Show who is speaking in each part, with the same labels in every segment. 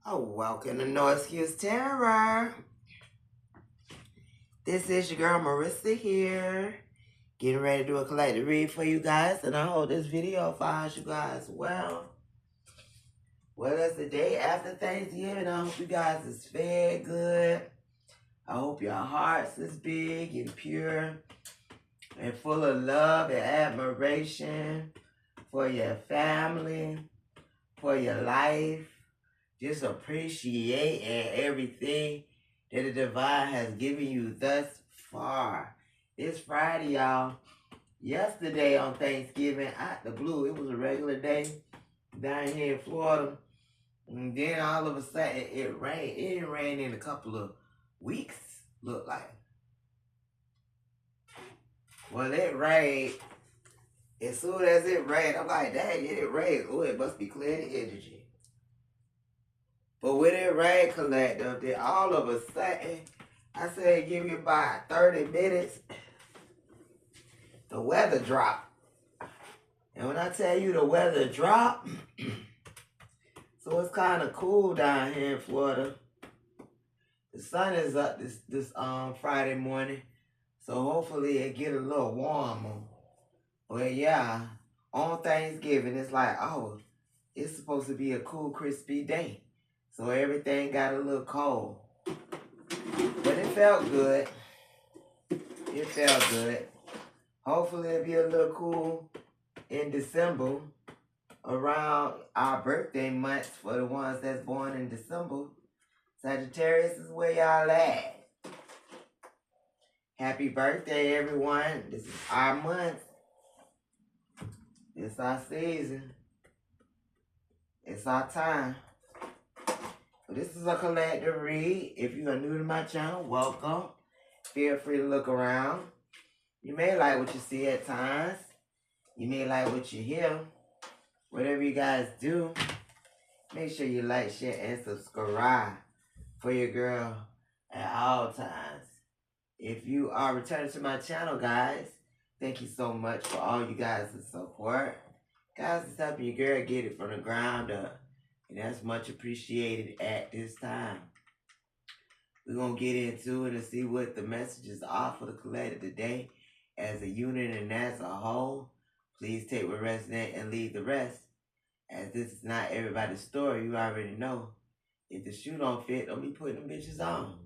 Speaker 1: Oh, welcome to No Excuse Terror. This is your girl Marissa here, getting ready to do a collective read for you guys, and I hope this video finds you guys well. Well, it's the day after Thanksgiving. I hope you guys is fed good. I hope your hearts is big and pure and full of love and admiration for your family, for your life. Just appreciating everything that the divine has given you thus far. It's Friday, y'all. Yesterday on Thanksgiving, out the blue, it was a regular day down here in Florida. And then all of a sudden, it rained. It didn't rain in a couple of weeks, looked like. Well, it rained. As soon as it rained, I'm like, dang, it rained. Oh, it must be clear the energy. But when it rained, collective, then all of a sudden, I said, give me about 30 minutes, the weather dropped. And when I tell you the weather dropped, so it's kind of cool down here in Florida. The sun is up this Friday morning, so hopefully it get a little warmer. But yeah, on Thanksgiving, it's like, oh, it's supposed to be a cool, crispy day. So everything got a little cold. But it felt good. It felt good. Hopefully it'll be a little cool in December around our birthday months for the ones that's born in December. Sagittarius is where y'all at. Happy birthday, everyone. This is our month. It's our season. It's our time. So this is a collective read. If you are new to my channel, welcome. Feel free to look around. You may like what you see at times. You may like what you hear. Whatever you guys do, make sure you like, share, and subscribe for your girl at all times. If you are returning to my channel, guys, thank you so much for all you guys' support. Guys, it's helping your girl get it from the ground up. And that's much appreciated at this time. We're going to get into it and see what the messages are for the collective today as a unit and as a whole. Please take what resonates and leave the rest. As this is not everybody's story, you already know. If the shoe don't fit, don't be putting them bitches on.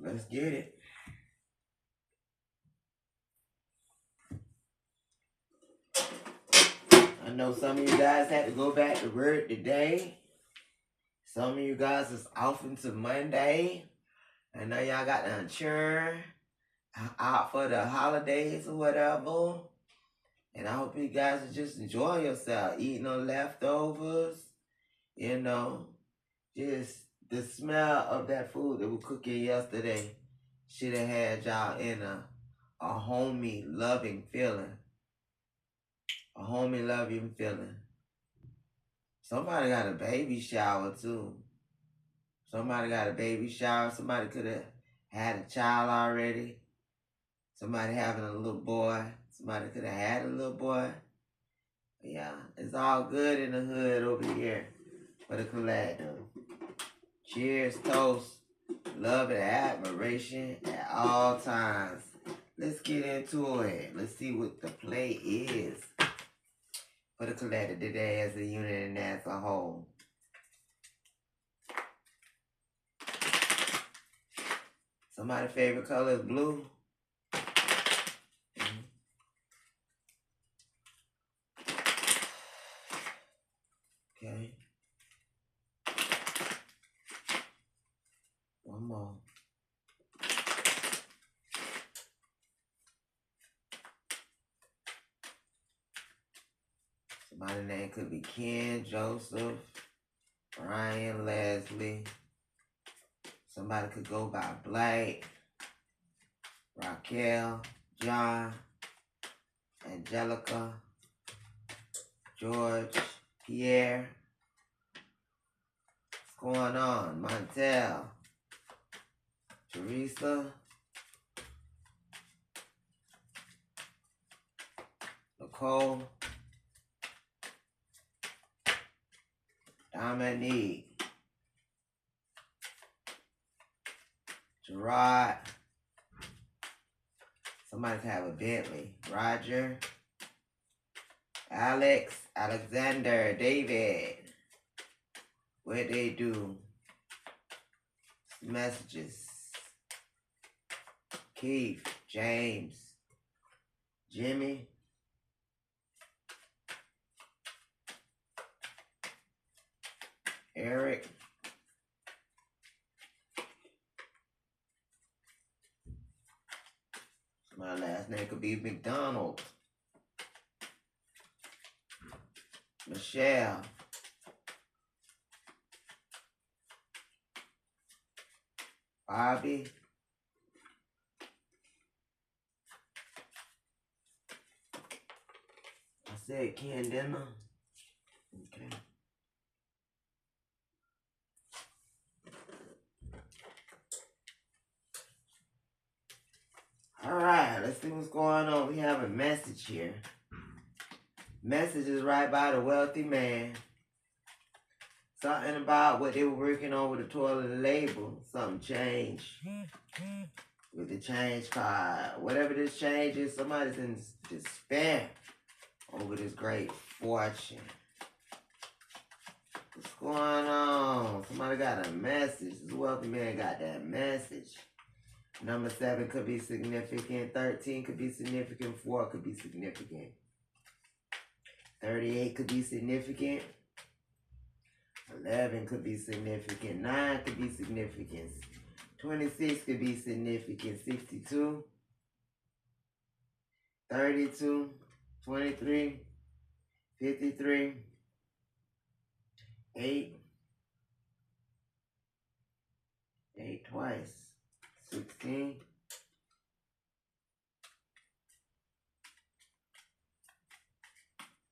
Speaker 1: Let's get it. I know some of you guys had to go back to work today. Some of you guys is off into Monday. I know y'all got the insurance out for the holidays or whatever. And I hope you guys are just enjoying yourself, eating on leftovers. You know, just the smell of that food that we cooking yesterday should have had y'all in a homey, loving feeling. A homey, loving feeling. Somebody got a baby shower, too. Somebody got a baby shower. Somebody could have had a child already. Somebody having a little boy. Somebody could have had a little boy. Yeah, it's all good in the hood over here for the collective. Cheers, toast, love and admiration at all times. Let's get into it. Let's see what the play is for the collective today as a unit and as a whole. Somebody's favorite color is blue. Okay. One more. Somebody's name could be Ken, Joseph, Ryan, Leslie. Somebody could go by Blake, Raquel, John, Angelica, George, Pierre. What's going on? Montel, Teresa, Nicole, Dominique, Gerard. Somebody could have a Bentley. Roger, Alex, Alexander, David. What they do? Messages. Keith, James, Jimmy. Eric. My last name could be McDonald. Michelle. Bobby. I said Candina. Okay. All right, let's see what's going on. We have a message here. Message is right by the wealthy man. Something about what they were working on with the toilet label. Something changed with the change card. Whatever this change is, somebody's in despair over this great fortune. What's going on? Somebody got a message. This wealthy man got that message. Number 7 could be significant. 13 could be significant. 4 could be significant. 38 could be significant. 11 could be significant. 9 could be significant. 26 could be significant. 62. 32. 23. 53. 8. 8 twice. 16.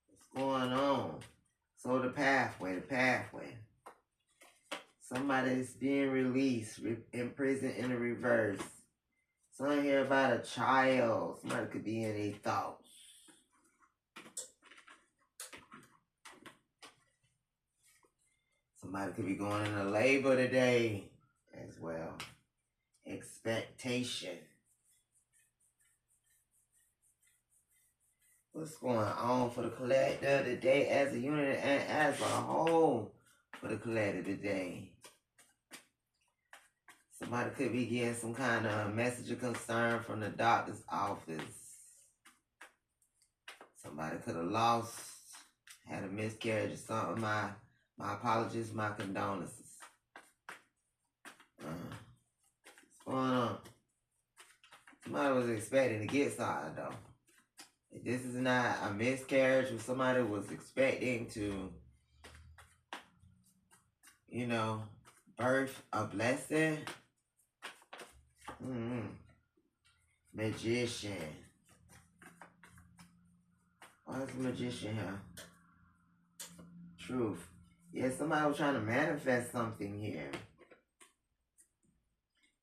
Speaker 1: What's going on? So the pathway. Somebody's being released, in prison in the reverse. Something here about a child. Somebody could be in their thoughts. Somebody could be going into labor today as well. Expectation. What's going on for the collective today as a unit and as a whole for the collective today? Somebody could be getting some kind of message of concern from the doctor's office. Somebody could have lost, had a miscarriage or something. My apologies, my condolences. What's going on? Somebody was expecting to get something though. If this is not a miscarriage, or somebody was expecting to, birth a blessing. Magician. Why is the magician here? Truth. Yeah, somebody was trying to manifest something here.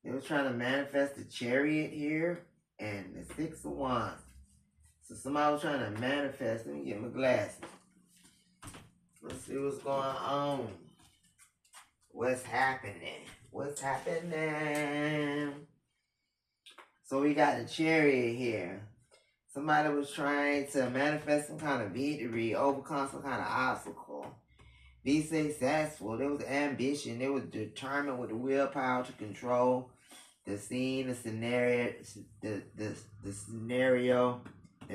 Speaker 1: They was trying to manifest the Chariot here and the 6 of Wands. So somebody was trying to manifest. Let me get my glasses. Let's see what's going on. What's happening? So we got the Chariot here. Somebody was trying to manifest some kind of victory, overcome some kind of obstacle, be successful. There was ambition. They were determined with the willpower to control the scene, the scenario, the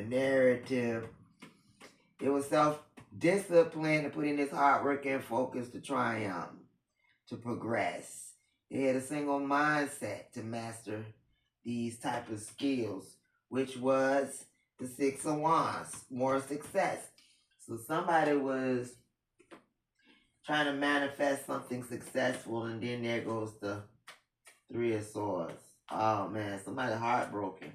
Speaker 1: narrative. It was self-discipline to put in this hard work and focus to triumph, to progress. They had a single mindset to master these type of skills, which was the 6 of Wands, more success. So somebody was trying to manifest something successful, and then there goes the 3 of Swords. Oh man, somebody heartbroken.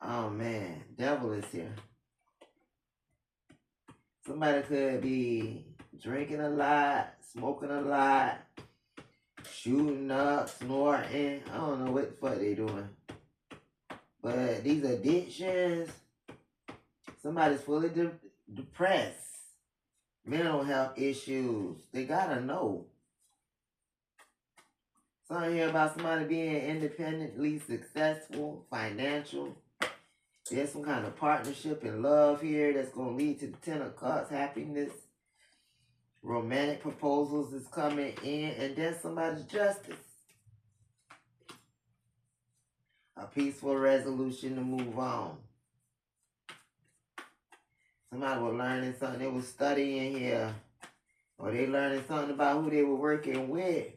Speaker 1: Oh man, devil is here. Somebody could be drinking a lot, smoking a lot, shooting up, snorting. I don't know what the fuck they doing. But these addictions, Somebody's fully depressed. Mental health issues. They gotta know. Something here about somebody being independently successful, financial. There's some kind of partnership and love here that's going to lead to the Ten of Cups, happiness. Romantic proposals is coming in, and then somebody's justice. A peaceful resolution to move on. Somebody was learning something they was studying here, or they learning something about who they were working with.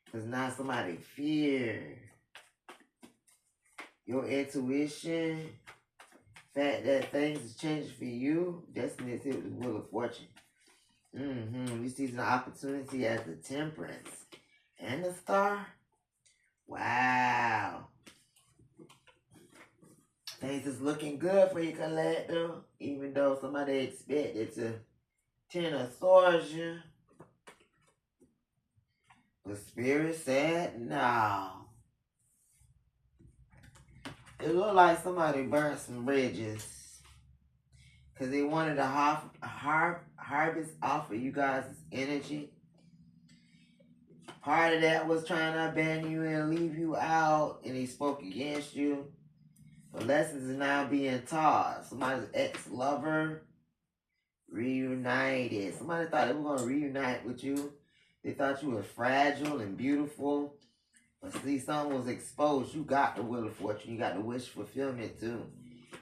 Speaker 1: Because now somebody fear. Your intuition, fact that things is changing for you, destiny is hit with the Wheel of Fortune. You see an opportunity as the Temperance and the Star. Wow. Things is looking good for you, collector. Even though somebody expected to Ten of Swords you. The Spirit said no. It looked like somebody burned some bridges. Because they wanted to harvest off of you guys' energy. Part of that was trying to abandon you and leave you out. And he spoke against you. The lessons are now being taught. Somebody's ex-lover reunited. Somebody thought they were going to reunite with you. They thought you were fragile and beautiful. But see, something was exposed. You got the Wheel of Fortune. You got the wish fulfillment too.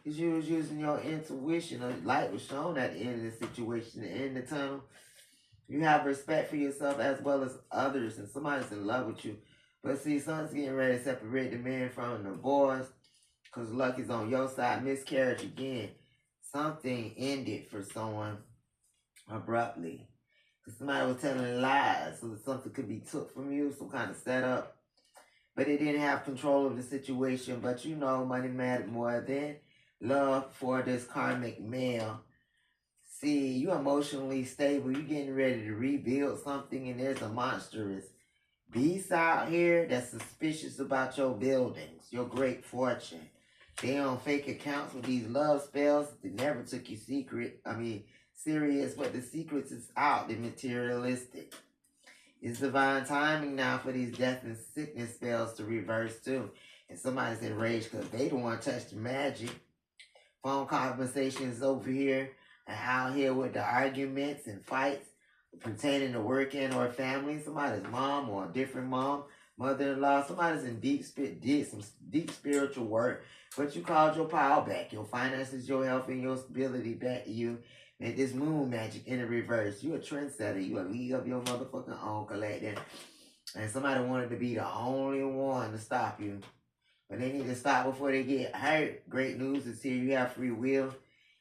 Speaker 1: Because you was using your intuition. The light was shown at the end of the situation, the end of the tunnel. You have respect for yourself as well as others. And somebody's in love with you. But see, something's getting ready to separate the man from the boys. Because luck is on your side. Miscarriage again. Something ended for someone abruptly. Because somebody was telling lies. So that something could be took from you. Some kind of setup. But they didn't have control of the situation. But you know, money mattered more than love for this karmic male. See, you emotionally stable. You getting ready to rebuild something. And there's a monstrous beast out here that's suspicious about your buildings. Your great fortune. They on fake accounts with these love spells. They never took you serious. But the secrets is out. They're materialistic. It's divine timing now for these death and sickness spells to reverse too. And somebody's enraged because they don't want to touch the magic. Phone conversations over here and out here with the arguments and fights pertaining to working or family. Somebody's mom or a different mom, mother-in-law. Somebody's in did some deep spiritual work. But you called your power back. Your finances, your health, and your stability back to you. And this moon magic in the reverse. You a trendsetter. You a league of your motherfucking own, collecting. And somebody wanted to be the only one to stop you. But they need to stop before they get hurt. Great news is here. You have free will.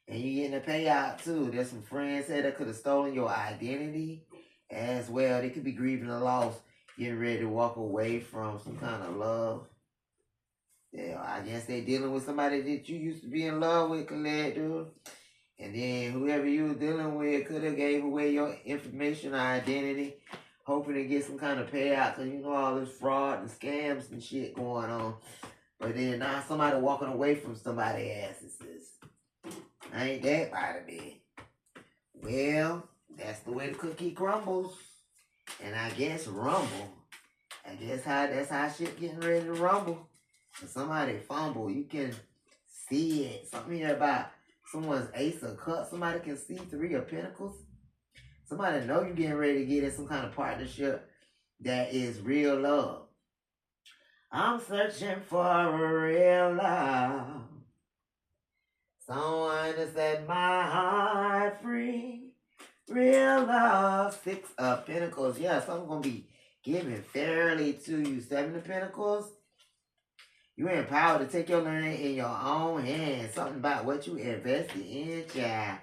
Speaker 1: And you getting a payout too. There's some friends here that could have stolen your identity as well. They could be grieving a loss. Getting ready to walk away from some kind of love. Yeah, I guess they're dealing with somebody that you used to be in love with, collector. And then whoever you were dealing with could have gave away your information or identity, hoping to get some kind of payout. Because you know all this fraud and scams and shit going on. But then now somebody walking away from somebody's asses. Ain't that by the bed? Well, that's the way the cookie crumbles. And I guess rumble. I guess that's how shit getting ready to rumble. When somebody fumble, you can see it. Something here about someone's Ace of Cups. Somebody can see Three of Pentacles. Somebody know you're getting ready to get in some kind of partnership that is real love. I'm searching for a real love. Someone to set my heart free. Real love. Six of Pentacles. Yeah, something's going to be given fairly to you. Seven of Pentacles. You're empowered to take your learning in your own hands. Something about what you invested in, child.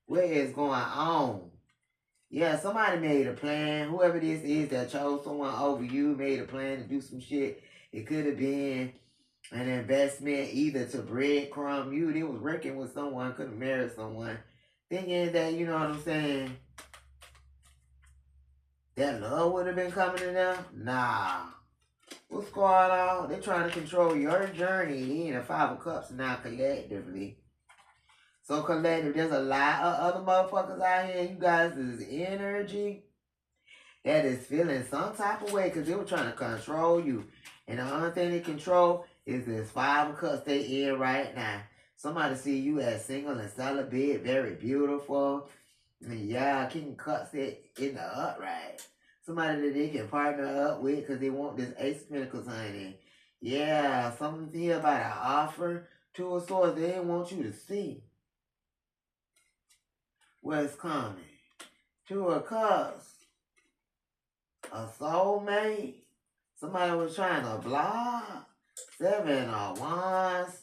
Speaker 1: What is going on? Yeah, somebody made a plan. Whoever this is that chose someone over you made a plan to do some shit. It could have been an investment either to breadcrumb you. They was working with someone, could have married someone. Thinking that, you know what I'm saying, that love would have been coming in there. Nah. What's going on? They're trying to control your journey. They in a Five of Cups now collectively. So collective, there's a lot of other motherfuckers out here. You guys, this energy that is feeling some type of way because they were trying to control you. And the only thing they control is this 5 of Cups they in right now. Somebody see you as single and celibate, very beautiful. And yeah, King of Cups in the upright. Somebody that they can partner up with because they want this Ace of Pentacles, honey. Yeah, something here about an offer. 2 of Swords they didn't want you to see what's coming. 2 of Cups. A soulmate. Somebody was trying to block. 7 of Wands.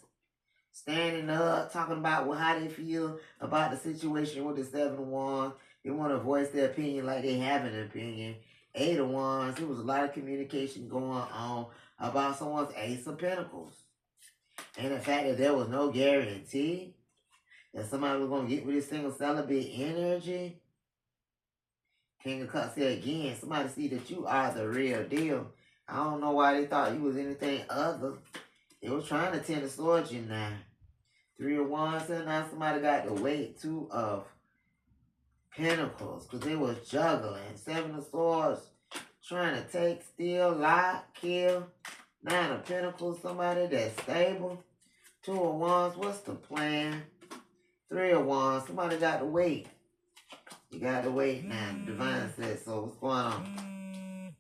Speaker 1: Standing up, talking about how they feel about the situation with the 7 of Wands. They want to voice their opinion like they have an opinion. 8 of Wands. There was a lot of communication going on about someone's Ace of Pentacles. And the fact that there was no guarantee that somebody was going to get with this single celibate energy. King of Cups said again, somebody see that you are the real deal. I don't know why they thought you was anything other. They was trying to tend to swords you now. 3 of Wands, and now somebody got to wait. 2 of Pentacles, because they was juggling. 7 of Swords, trying to take, steal, lie, kill. 9 of Pentacles, somebody that's stable. 2 of Wands, what's the plan? 3 of Wands, somebody got to wait. You got to wait now. Divine says so. What's going on?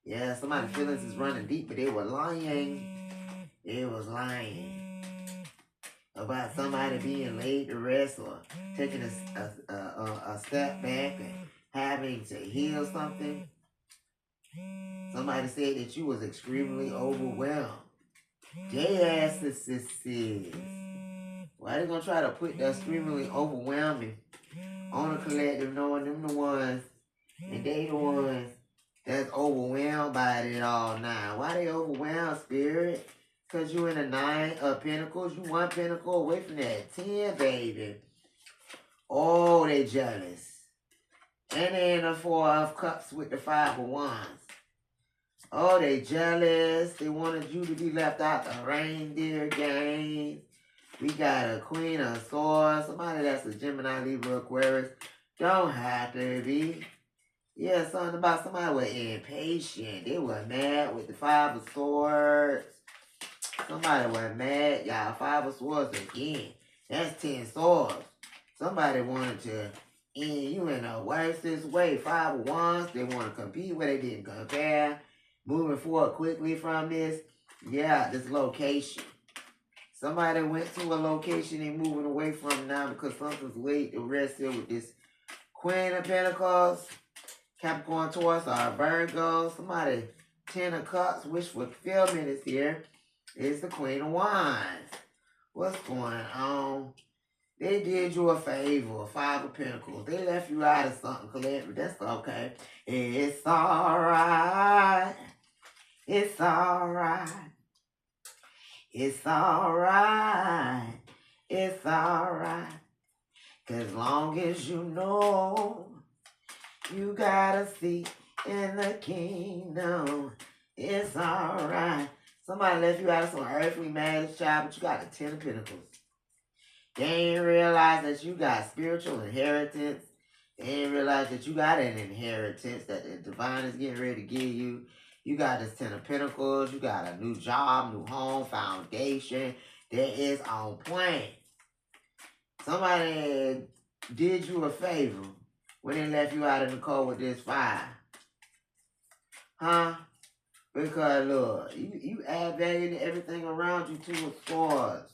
Speaker 1: Yeah, somebody's feelings is running deep, but they were lying. They was lying about somebody being laid to rest or taking a step back and having to heal something. Somebody said that you was extremely overwhelmed. They asked us, why they gonna try to put that extremely overwhelming on the collective, knowing them the ones and they the ones that's overwhelmed by it all now? Why they overwhelmed, Spirit? Because you in the 9 of Pentacles. You 1 pentacle away from that 10, baby. Oh, they jealous. And then the 4 of Cups with the 5 of Wands. Oh, they jealous. They wanted you to be left out the reindeer game. We got a Queen of Swords. Somebody that's a Gemini, Libra, Aquarius. Don't have to be. Yeah, something about somebody was impatient. They were mad with the 5 of Swords. Somebody was mad. Y'all, 5 of Swords again. That's 10 swords. Somebody wanted to end you in the worstest way. 5 of Wands. They want to compete where they didn't compare. Moving forward quickly from this. Yeah, this location. Somebody went to a location they're moving away from now because something's late to rest here with this Queen of Pentacles, Capricorn, Taurus, or Virgo. Somebody, 10 of Cups, wish fulfillment is here. It's the Queen of Wands. What's going on? They did you a favor, 5 of Pentacles. They left you out of something, collective. That's okay. It's alright. It's alright. It's alright. It's alright. As long as you know you got a seat in the kingdom, it's alright. Somebody left you out of some earthly marriage, child, but you got the 10 of Pentacles. They ain't realize that you got spiritual inheritance. They ain't realize that you got an inheritance that the divine is getting ready to give you. You got this 10 of Pentacles. You got a new job, new home, foundation that is on point. Somebody did you a favor when they left you out in the cold with this 5. Huh? Because, look, you add value to everything around you, 2 of Swords.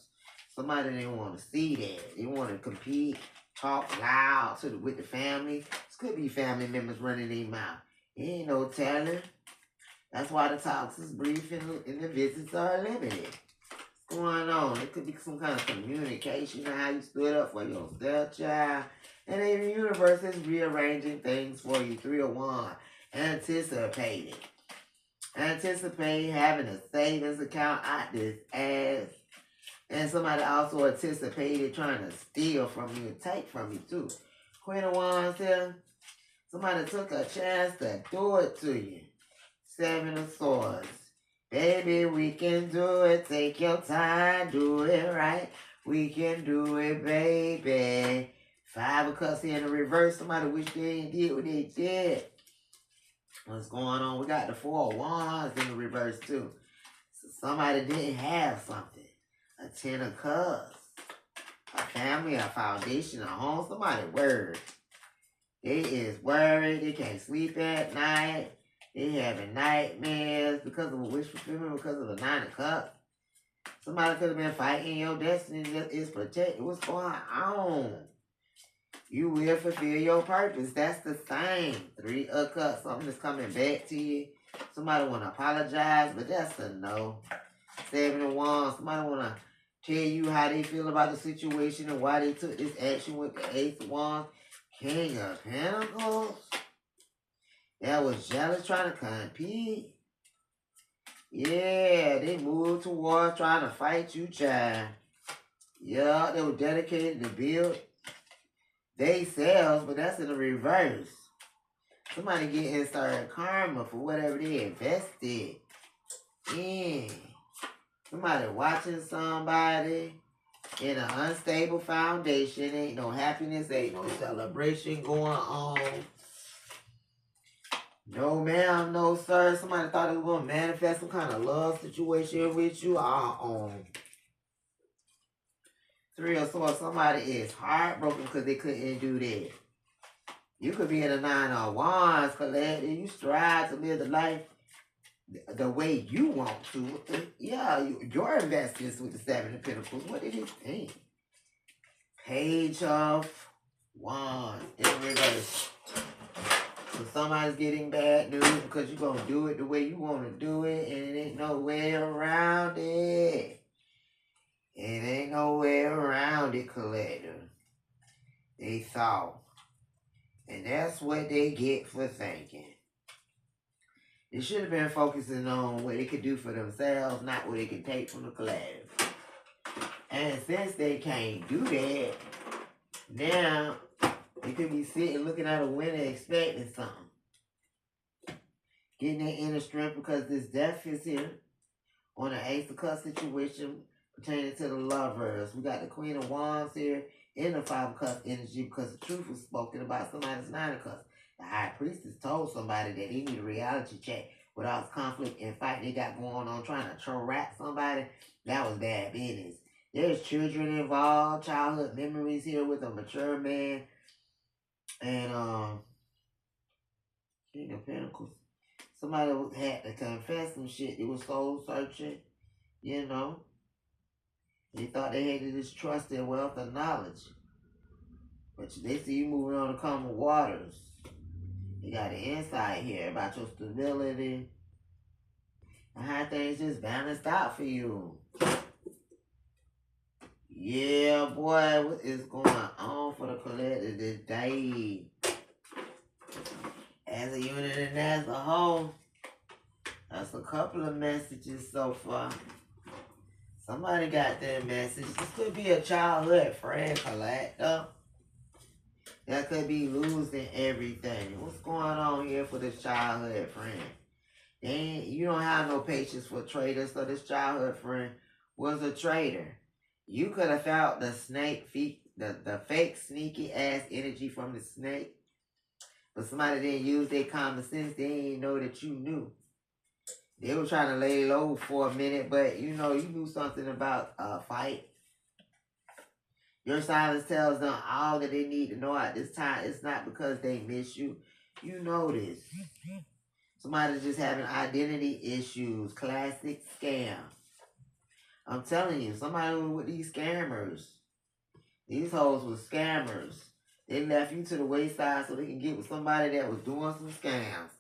Speaker 1: Somebody didn't want to see that. They want to compete, talk loud with the family. This could be family members running their mouth. Ain't no telling. That's why the talks is brief and the visits are limited. What's going on? It could be some kind of communication on how you stood up for yourself, child. And then the universe is rearranging things for you. 3 of Wands. Anticipating. Anticipate having a savings account out this ass. And somebody also anticipated trying to steal from you and take from you too. Queen of Wands here. Somebody took a chance to do it to you. 7 of Swords. Baby, we can do it. Take your time. Do it right. We can do it, baby. Five of Cups here in the reverse. Somebody wish they ain't did what they did. What's going on? We got the Four of Wands in the reverse too. So somebody didn't have something. A Ten of Cups. A family, a foundation, a home. Somebody worried. They is worried. They can't sleep at night. They having nightmares because of a wish fulfillment, because of the Nine of Cups. Somebody could have been fighting your destiny that is protected. What's going on? You will fulfill your purpose. That's the thing. Three of Cups. Something is coming back to you. Somebody want to apologize, but that's a no. Seven of Wands. Somebody want to tell you how they feel about the situation and why they took this action with the Ace of Wands. King of Pentacles. That was jealous, trying to compete. Yeah, they moved towards trying to fight you, child. Yeah, they were dedicated to build they selves, but that's in the reverse. Somebody getting started karma for whatever they invested in. Somebody watching somebody in an unstable foundation. Ain't no happiness, ain't no celebration going on. No ma'am, no sir. Somebody thought it was going to manifest some kind of love situation with you. Three of Swords. Somebody is heartbroken because they couldn't do that. You could be in a Nine of Wands, Colette, and you strive to live the life the way you want to. Yeah, your investments with the Seven of Pentacles. What did he think? Page of Wands in reverse. So somebody's getting bad news because you're going to do it the way you want to do it, and it ain't no way around it. It ain't no way around it, Collector. They thought. And that's what they get for thinking. They should have been focusing on what they could do for themselves, not what they could take from the collective. And since they can't do that, now they could be sitting looking out a window expecting something. Getting their inner strength because this death is here on an Ace of Cups situation pertaining to the lovers. We got the Queen of Wands here in the Five of Cups energy because the truth was spoken about somebody's Nine of Cups. The High Priestess told somebody that they need a reality check with all this conflict and fight they got going on trying to trap somebody. That was bad business. There's children involved, childhood memories here with a mature man. And King of Pentacles. Somebody had to confess some shit. They was soul searching, you know. They thought they had this trust and wealth and knowledge. But they see you moving on the common waters. You got the insight here about your stability and how things just balanced out for you. Yeah, boy, what is going on for the collective today? As a unit and as a whole, that's a couple of messages so far. Somebody got that message. This could be a childhood friend, collector. That could be losing everything. What's going on here for this childhood friend? You don't have no patience for traders, so this childhood friend was a trader. You could have felt the snake feet, the fake sneaky ass energy from the snake. But somebody didn't use their common sense. They didn't know that you knew. They were trying to lay low for a minute, but you knew something about a fight. Your silence tells them all that they need to know at this time. It's not because they miss you. You know this. Somebody's just having identity issues. Classic scam. I'm telling you, somebody with these scammers. These hoes were scammers. They left you to the wayside so they can get with somebody that was doing some scams.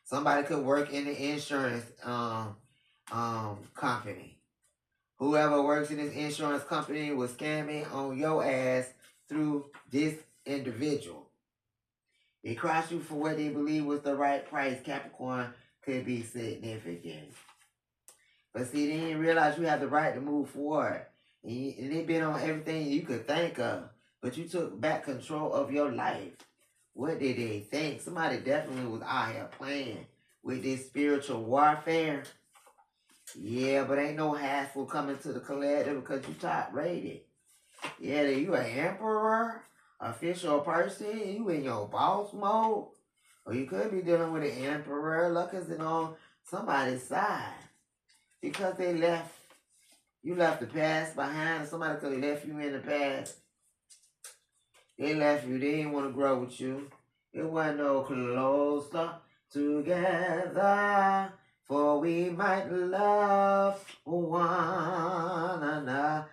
Speaker 1: Somebody could work in the insurance company. Whoever works in this insurance company was scamming on your ass through this individual. They crossed you for what they believe was the right price. Capricorn could be significant. But see, they didn't realize you had the right to move forward. And they've been on everything you could think of. But you took back control of your life. What did they think? Somebody definitely was out here playing with this spiritual warfare. Yeah, but ain't no hassle coming to the collective because you top rated. Yeah, you an emperor, official person, you in your boss mode. Or you could be dealing with an emperor. Luck is on somebody's side. Because they left, you left the past behind. Somebody could have left you in the past. They left you. They didn't want to grow with you. It wasn't no closer together, for we might love one another.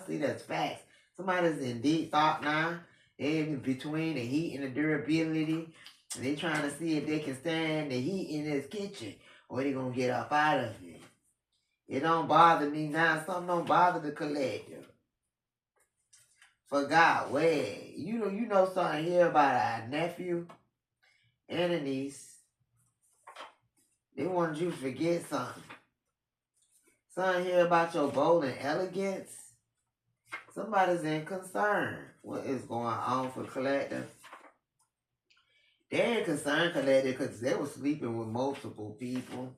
Speaker 1: See, that's facts. Somebody's in deep thought now. They in between the heat and the durability. They trying to see if they can stand the heat in this kitchen, or they gonna get up out of it. It don't bother me now. Something don't bother the collective. Forgot where. You know something here about a nephew and a niece. They wanted you to forget something. Something here about your bold and elegance. Somebody's in concern. What is going on for collective? They're in concern collective because they were sleeping with multiple people.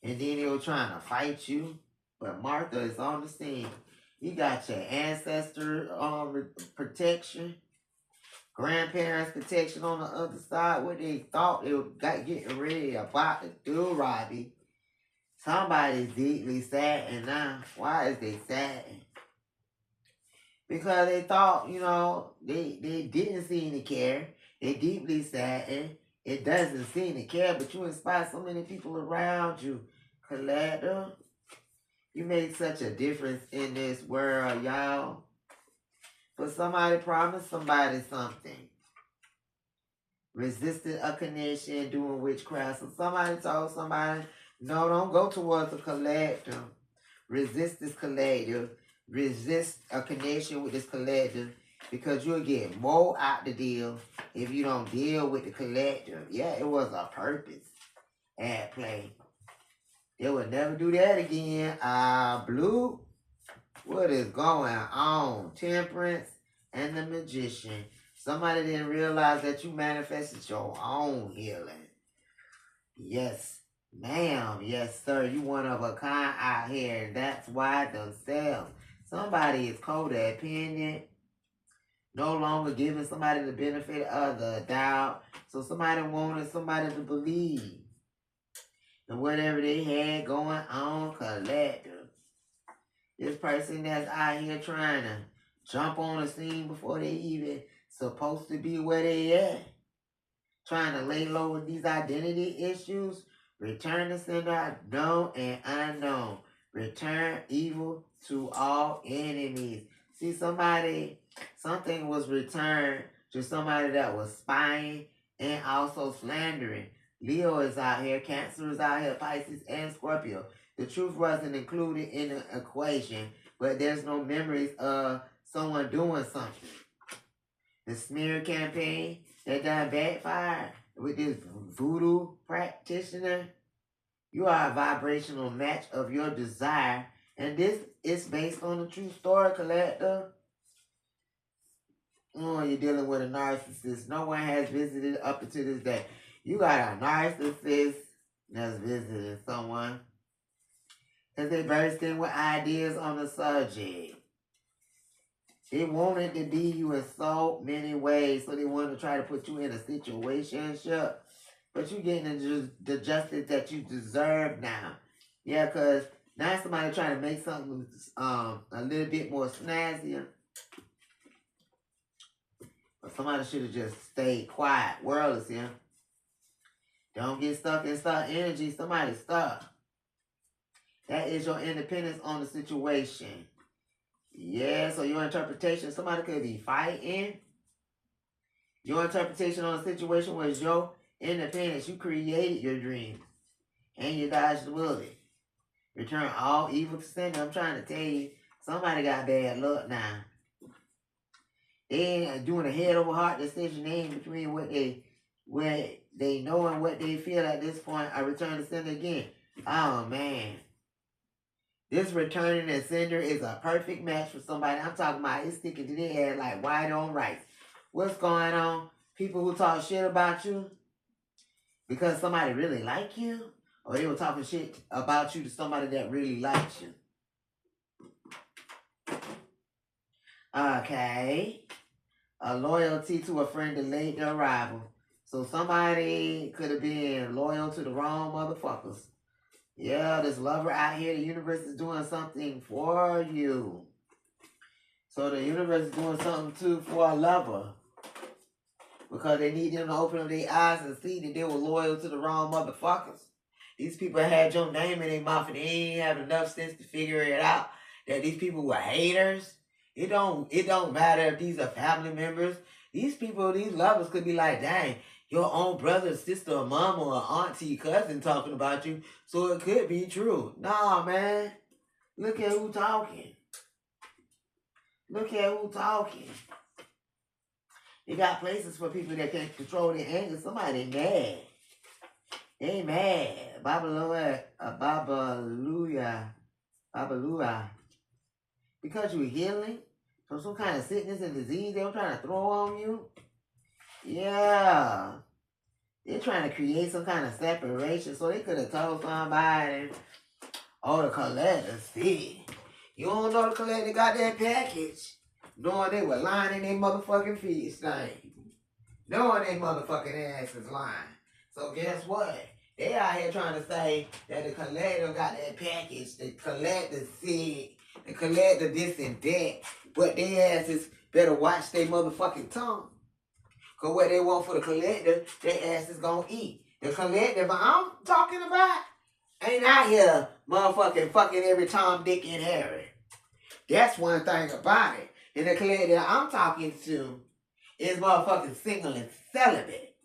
Speaker 1: And then they were trying to fight you. But Martha is on the scene. You got your ancestor protection, grandparents protection on the other side. What they thought they were getting ready about to do, Robbie. Somebody's deeply saddened now. Why is they saddened? Because they thought, they didn't see any care. They deeply saddened. It doesn't seem to care, but you inspire so many people around you. Collector, you make such a difference in this world, y'all. But somebody promised somebody something. Resisted a connection, doing witchcraft. So somebody told somebody, no, don't go towards a collector. Resist this collector. Resist a connection with this collector because you'll get more out the deal if you don't deal with the collector. Yeah, it was a purpose at play. They would never do that again. Blue, what is going on? Temperance and the Magician. Somebody didn't realize that you manifested your own healing. Yes, ma'am. Yes, sir. You one of a kind out here, and that's why themselves. Somebody is codependent. No longer giving somebody the benefit of the doubt. So somebody wanted somebody to believe. And whatever they had going on, collective. This person that's out here trying to jump on the scene before they even supposed to be where they at. Trying to lay low with these identity issues. Return the sender, known and unknown. Return evil to all enemies. See, something was returned to somebody that was spying and also slandering. Leo is out here, Cancer is out here, Pisces and Scorpio. The truth wasn't included in the equation, but there's no memories of someone doing something. The smear campaign that done backfired with this voodoo practitioner. You are a vibrational match of your desire, and this is based on a true story, collector. Oh, you're dealing with a narcissist. No one has visited up until this day. You got a narcissist that's visiting someone because they burst in with ideas on the subject. They wanted to be you in so many ways, so they wanted to try to put you in a situationship, but you're getting the justice that you deserve now. Yeah, because now somebody trying to make something a little bit more snazzier. But somebody should have just stayed quiet. World is here. Don't get stuck in stuck energy. Somebody's stuck. That is your independence on the situation. Yeah, so your interpretation, somebody could be fighting. Your interpretation on the situation was your independence. You created your dreams. And you dodged the bullet. Return all evil to sender. I'm trying to tell you, somebody got bad luck now. They ain't doing a head over heart decision. They ain't between what they know and what they feel at this point. I return to sender again. Oh, man. This returning and sender is a perfect match for somebody. I'm talking about it's sticking to their head like white on rice. What's going on? People who talk shit about you because somebody really like you, or they were talking shit about you to somebody that really likes you. Okay. A loyalty to a friend delayed their arrival. So somebody could have been loyal to the wrong motherfuckers. Yeah, this lover out here, the universe is doing something for you. So the universe is doing something too for a lover. Because they need them to open up their eyes and see that they were loyal to the wrong motherfuckers. These people had your name in their mouth and they ain't have enough sense to figure it out that these people were haters. It don't matter if these are family members. These people, these lovers could be like, dang, your own brother, sister, or mom, or auntie, cousin talking about you. So it could be true. Nah, man. Look at who talking. Look at who talking. You got places for people that can't control their anger. Somebody mad. They mad. Babalua. Because you're healing from some kind of sickness and disease they were trying to throw on you. Yeah. They're trying to create some kind of separation. So they could have told somebody, oh, the collector, see. You don't know the collector got that package. Knowing they were lying in their motherfucking feet stank. Knowing they motherfucking ass is lying. So guess what? They out here trying to say that the collector got that package. The collector said, the collector this and that. But their asses better watch their motherfucking tongue. Because what they want for the collector, their ass is going to eat. The collector I'm talking about ain't out here motherfucking fucking every Tom, Dick, and Harry. That's one thing about it. And the collector I'm talking to is motherfucking single and celibate.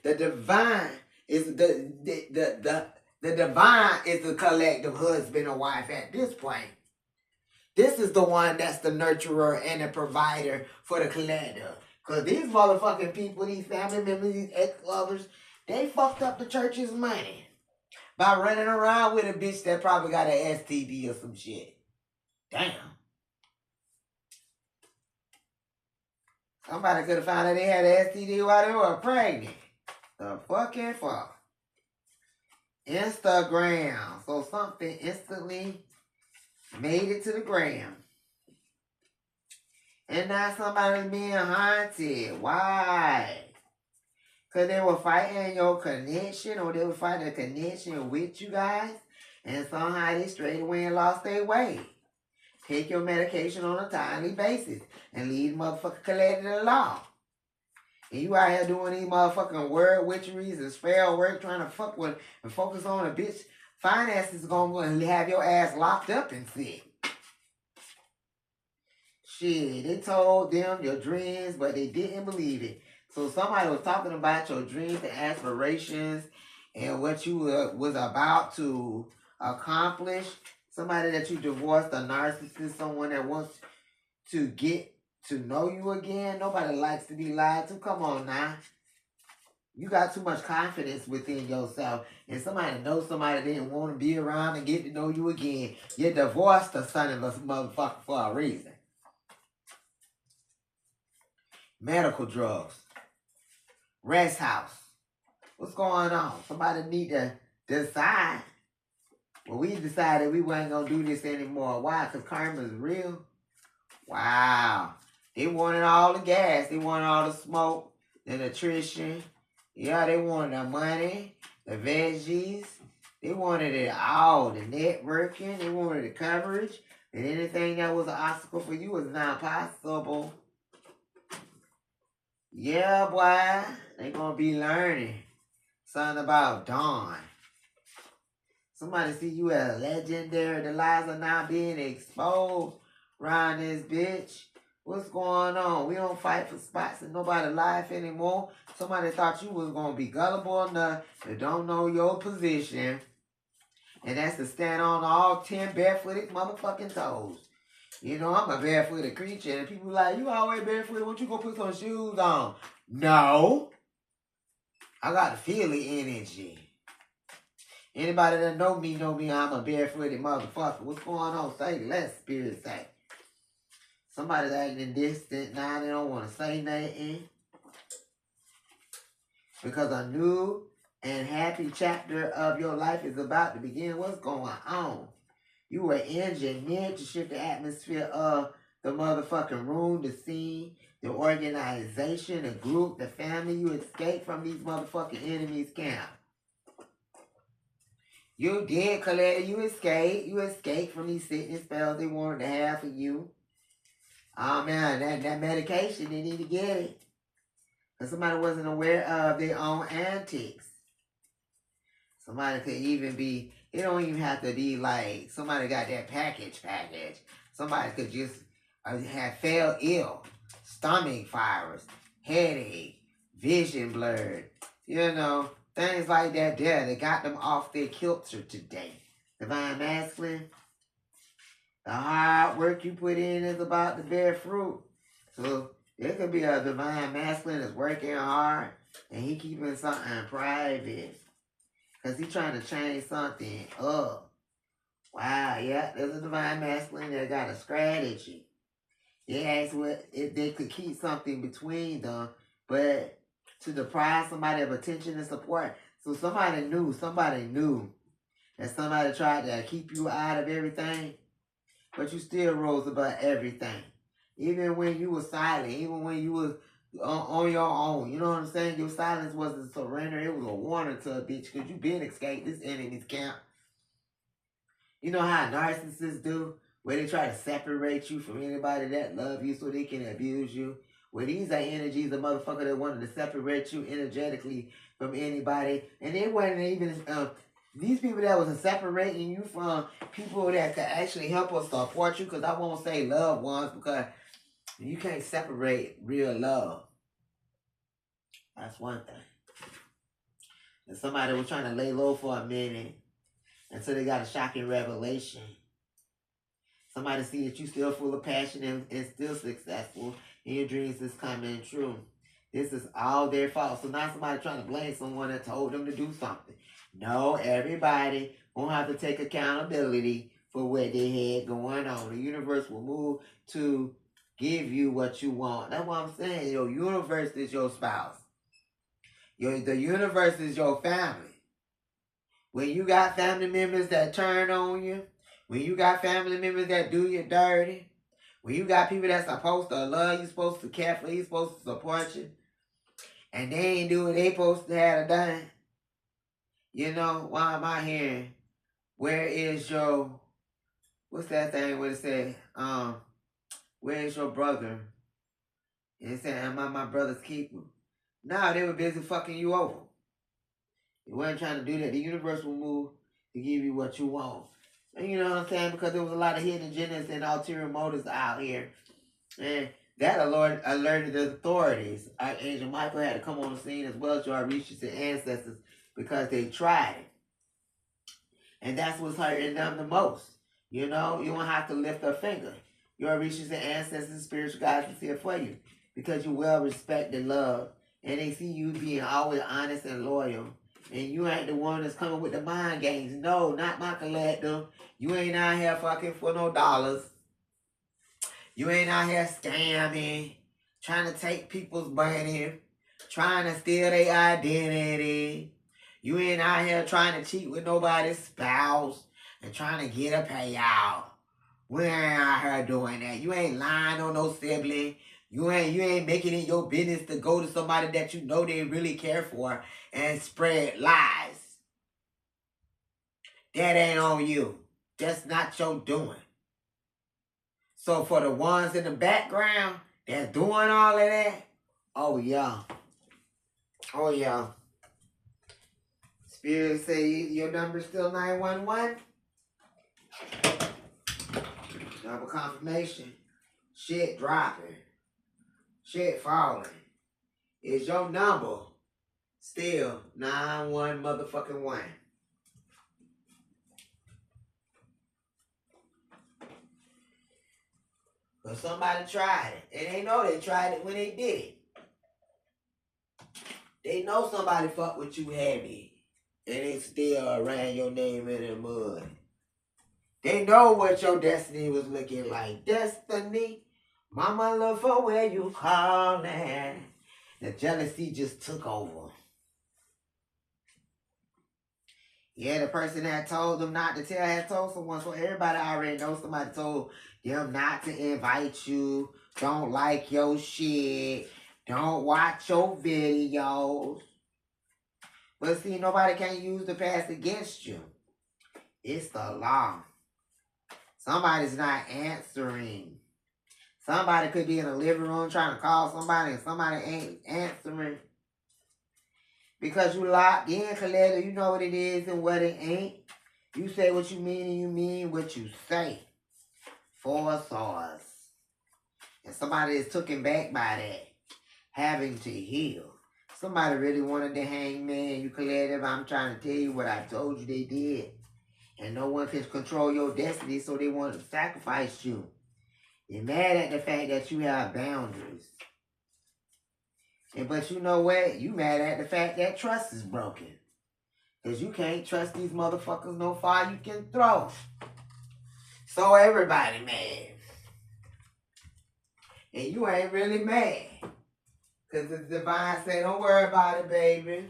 Speaker 1: The divine is the divine is the collective husband or wife at this point. This is the one that's the nurturer and the provider for the collector. Because these motherfucking people, these family members, these ex-lovers, they fucked up the church's money by running around with a bitch that probably got an STD or some shit. Damn. Somebody could have found out they had an STD while they were pregnant. The fucking fuck. Instagram. So something instantly made it to the gram. And now somebody's being haunted. Why? Because they were fighting your connection, or they were fighting a connection with you guys, and somehow they straight away and lost their way. Take your medication on a timely basis and leave motherfucker collected alone. And you out here doing these motherfucking word witcheries and spell work trying to fuck with and focus on a bitch. Finances gonna have your ass locked up and shit. Shit, they told them your dreams, but they didn't believe it. So somebody was talking about your dreams and aspirations and what you was about to accomplish. Somebody that you divorced, a narcissist, someone that wants to get to know you again. Nobody likes to be lied to. Come on now. You got too much confidence within yourself. And somebody knows somebody didn't want to be around and get to know you again. You divorced the son of a motherfucker for a reason. Medical drugs. Rest house. What's going on? Somebody need to decide. Well, we decided we weren't going to do this anymore. Why? Because karma is real. Wow. They wanted all the gas. They wanted all the smoke, the nutrition. Yeah, they wanted the money, the veggies. They wanted it all. The networking. They wanted the coverage. And anything that was an obstacle for you was not possible. Yeah, boy. They going to be learning something about Dawn. Somebody see you as a legendary. The lies are now being exposed around this bitch. What's going on? We don't fight for spots in nobody's life anymore. Somebody thought you was going to be gullible enough to don't know your position. And that's to stand on all 10 barefooted motherfucking toes. You know, I'm a barefooted creature. And people like, you always barefooted. Why don't you go put some shoes on? No. I got to feel the energy. Anybody that know me I'm a barefooted motherfucker. What's going on? Say less, spirit say. Somebody's acting distant now. They don't want to say nothing. Because a new and happy chapter of your life is about to begin. What's going on? You were engineered to shift the atmosphere of the motherfucking room, the scene, the organization, the group, the family. You escaped from these motherfucking enemies' camp. You did, Colette. You escaped. You escaped from these sickness spells they wanted to have for you. Oh man, that medication, they need to get it. Because somebody wasn't aware of their own antics. Somebody could even be, it don't even have to be like somebody got that package. Somebody could just have fell ill, stomach virus, headache, vision blurred, you know, things like that there. They got them off their kilter today. Divine Masculine, the hard work you put in is about to bear fruit. So there could be a Divine Masculine that's working hard and he keeping something private. Because he's trying to change something up. Wow, yeah, there's a Divine Masculine that got a strategy. They asked what if they could keep something between them, but to deprive somebody of attention and support. So somebody knew that somebody tried to keep you out of everything, but you still rose above everything. Even when you were silent, even when you was on your own. You know what I'm saying? Your silence wasn't surrender. It was a warning to a bitch because you been escaped this enemy's camp. You know how narcissists do? Where they try to separate you from anybody that love you so they can abuse you. Well, these are energies of motherfucker that wanted to separate you energetically from anybody. And they weren't even, these people that was separating you from people that could actually help us support you. Because I won't say loved ones because you can't separate real love. That's one thing. And somebody was trying to lay low for a minute until they got a shocking revelation. Somebody see that you still full of passion and still successful and your dreams is coming true. This is all their fault. So now somebody trying to blame someone that told them to do something. No, everybody won't have to take accountability for what they had going on. The universe will move to give you what you want. That's what I'm saying. Your universe is your spouse. The universe is your family. When you got family members that turn on you, when you got family members that do you dirty, when you got people that's supposed to love you, supposed to care for you, supposed to support you, and they ain't do what they supposed to have done, you know, why am I hearing, where is your, what's that thing where it said, where is your brother? And it said, am I my brother's keeper? No, they were busy fucking you over. You weren't trying to do that. The universe will move to give you what you want. And you know what I'm saying? Because there was a lot of hidden agendas and ulterior motives out here. And that alerted the authorities. Archangel Michael had to come on the scene as well as your Orishas and ancestors because they tried it. And that's what's hurting them the most. You know, you don't have to lift a finger. Your Orishas and ancestors, spiritual guides is here for you because you well respected, loved, and they see you being always honest and loyal. And you ain't the one that's coming with the mind games. No, not my collector. You ain't out here fucking for no dollars. You ain't out here scamming, trying to take people's money, trying to steal their identity. You ain't out here trying to cheat with nobody's spouse and trying to get a payout. We ain't out here doing that. You ain't lying on no sibling. You ain't making it your business to go to somebody that you know they really care for and spread lies. That ain't on you. That's not your doing. So for the ones in the background that's doing all of that, oh yeah. Oh yeah. Spirit say your number's still 911. Double confirmation. Shit dropping. Shit falling. Is your number still 91 motherfucking 1? But somebody tried it. And they know they tried it when they did it. They know somebody fucked with you heavy. And they still ran your name in the mud. They know what your destiny was looking like. Destiny, mama love for where you calling. The jealousy just took over. Yeah, the person that told them not to tell had told someone. So everybody already knows somebody told them not to invite you. Don't like your shit. Don't watch your videos. But see, nobody can use the past against you. It's the law. Somebody's not answering. Somebody could be in the living room trying to call somebody and somebody ain't answering. Because you locked in, Coletta, you know what it is and what it ain't. You say what you mean and you mean what you say. 4 swords. And somebody is taken back by that. Having to heal. Somebody really wanted the hangman. You Coletta, I'm trying to tell you what I told you they did. And no one can control your destiny, so they want to sacrifice you. They're mad at the fact that you have boundaries. But you know what? You mad at the fact that trust is broken. Because you can't trust these motherfuckers no far you can throw. So everybody mad. And you ain't really mad. Because the divine say, don't worry about it, baby.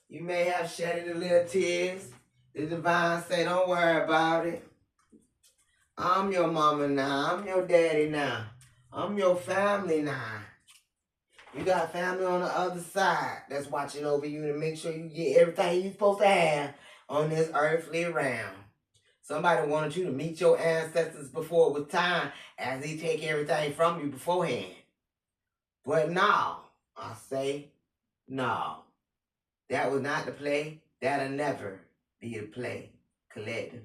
Speaker 1: You may have shedded a little tears. The divine say, don't worry about it. I'm your mama now. I'm your daddy now. I'm your family now. You got family on the other side that's watching over you to make sure you get everything you're supposed to have on this earthly realm. Somebody wanted you to meet your ancestors before it was time as they take everything from you beforehand. But no, I say no. That was not the play. That'll never be the play, collective.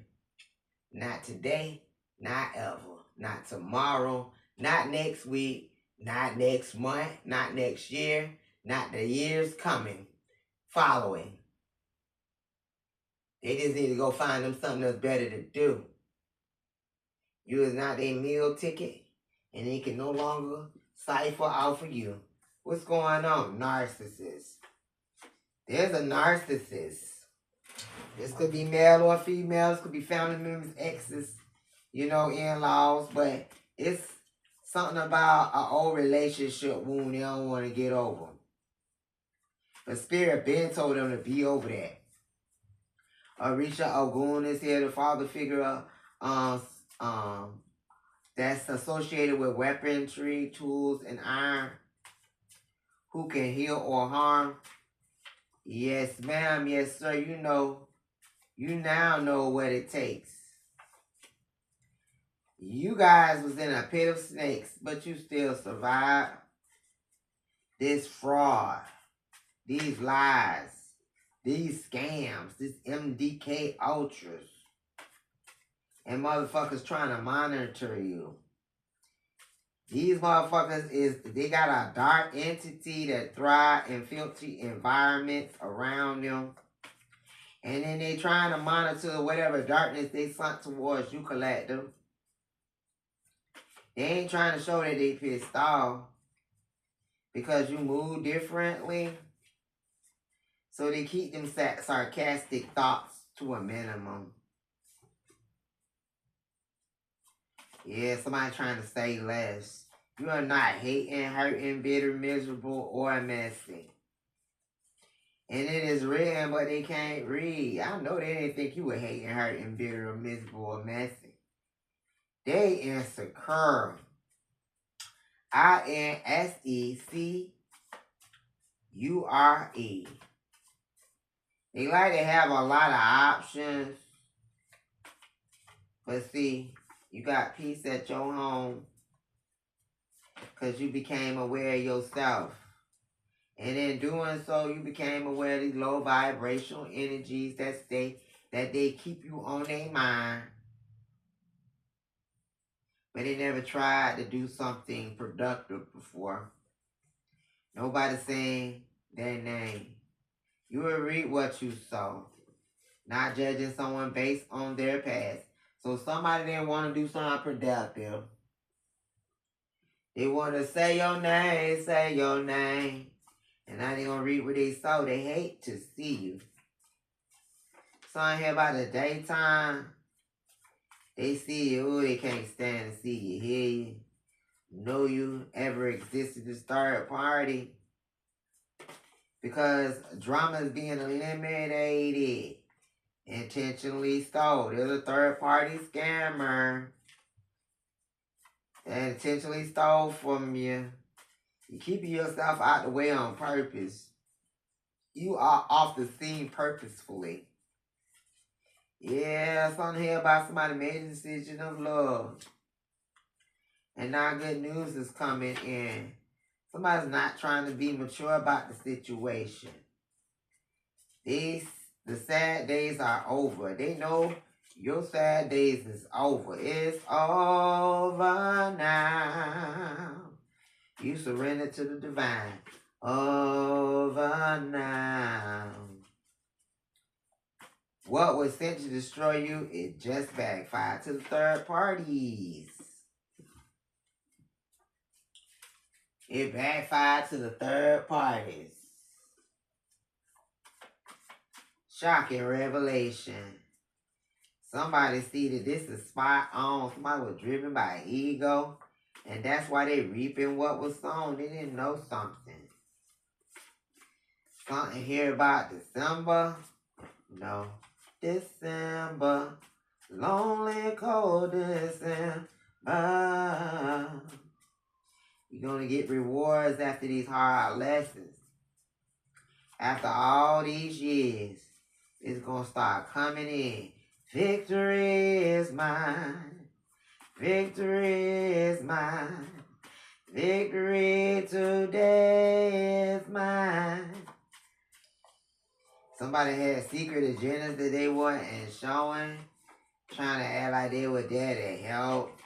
Speaker 1: Not today, not ever. Not tomorrow, not next week, not next month, not next year, not the years coming, following. They just need to go find them something that's better to do. You is not a meal ticket, and they can no longer cipher out for you. What's going on? Narcissist. There's a narcissist. This could be male or female. This could be family members, exes, in-laws. But it's something about an old relationship wound they don't want to get over. But Spirit been told them to be over that. Orisha Ogun is here, the father figure that's associated with weaponry, tools, and iron, who can heal or harm. Yes, ma'am. Yes, sir. You now know what it takes. You guys was in a pit of snakes, but you still survived. This fraud, these lies, these scams, this MDK Ultras, and motherfuckers trying to monitor you. These motherfuckers they got a dark entity that thrive in filthy environments around them. And then they trying to monitor whatever darkness they sent towards you, collective. They ain't trying to show that they pissed off because you move differently. So they keep them sarcastic thoughts to a minimum. Yeah, somebody trying to say less. You are not hating, hurting, bitter, miserable, or messy. And it is written, but they can't read. I know they didn't think you were hating, hurting, bitter, or miserable, or messy. They insecure. INSECURE. They like to have a lot of options. But see, you got peace at your home because you became aware of yourself. And in doing so, you became aware of these low vibrational energies that they keep you on their mind. But they never tried to do something productive before. Nobody saying their name. You will reap what you sow. Not judging someone based on their past. So somebody didn't want to do something productive. They want to say your name. And now they going to read what they saw. They hate to see you. So I hear about the daytime. They see you. Ooh, they can't stand to see you, hear you, know you ever existed to start a party. because drama is being eliminated. Intentionally stole. There's a third party scammer that intentionally stole from you. You're keeping yourself out the way on purpose. You are off the scene purposefully. Yeah, something here about somebody made a decision of love. And now good news is coming in. Somebody's not trying to be mature about the situation. The sad days are over. They know your sad days is over. It's over now. You surrender to the divine. Over now. What was sent to destroy you, it just backfired to the third parties. It backfired to the third parties. Shocking revelation. Somebody see that this is spot on. Somebody was driven by ego. And that's why they reaping what was sown. They didn't know something. Something here about December. No. December. Lonely, cold December. You're going to get rewards after these hard lessons. After all these years, it's going to start coming in. Victory is mine. Victory is mine. Victory today is mine. Somebody had secret agendas that they weren't showing. Trying to act like they were there to help.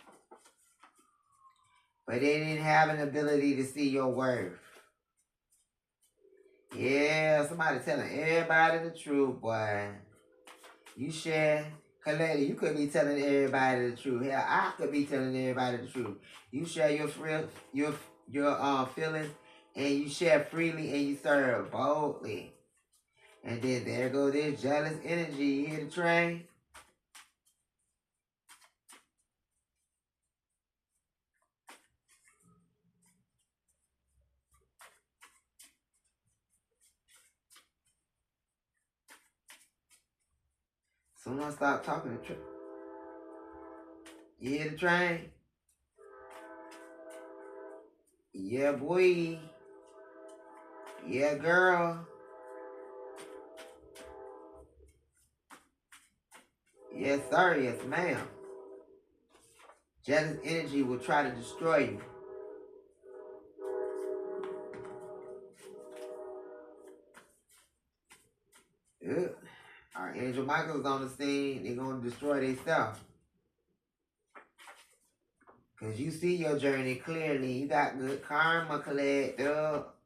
Speaker 1: But they didn't have an ability to see your worth. Yeah, somebody telling everybody the truth, boy. You share, Kaledi, you could be telling everybody the truth. Hell, I could be telling everybody the truth. You share your feelings, and you share freely, and you serve boldly. And then there goes this jealous energy. You hear the train? Someone stop talking to train. You hear the train? Yeah, boy. Yeah, girl. Yes, sir. Yes, ma'am. Jealous energy will try to destroy you. Archangel Michael's on the scene. They're going to destroy themselves. Because you see your journey clearly. You got good karma collected up.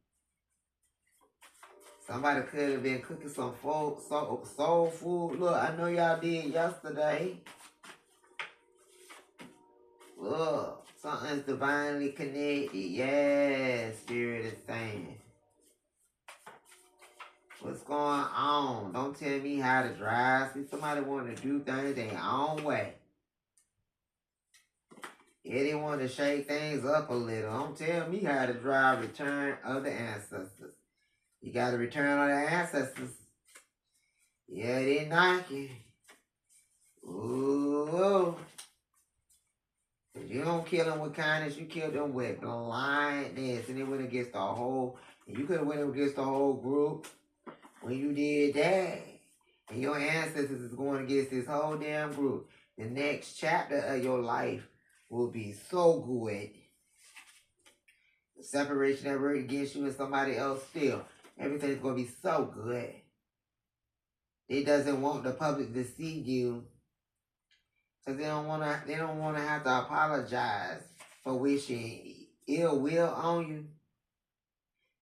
Speaker 1: Somebody could have been cooking some soul food. Look, I know y'all did yesterday. Look, something's divinely connected. Yes, Spirit is saying. What's going on? Don't tell me how to drive. See, somebody want to do things their own way. Yeah, they want to shake things up a little. Don't tell me how to drive. Return of the ancestors. You got to return on the ancestors. Yeah, they knocking. Ooh. If you don't kill them with kindness, you kill them with blindness. And it went against the whole, and you could have went against the whole group when you did that. And your ancestors is going against this whole damn group. The next chapter of your life will be so good. The separation that worked against you and somebody else still. Everything's going to be so good. It doesn't want the public to see you. Because they don't want to have to apologize for wishing ill will on you.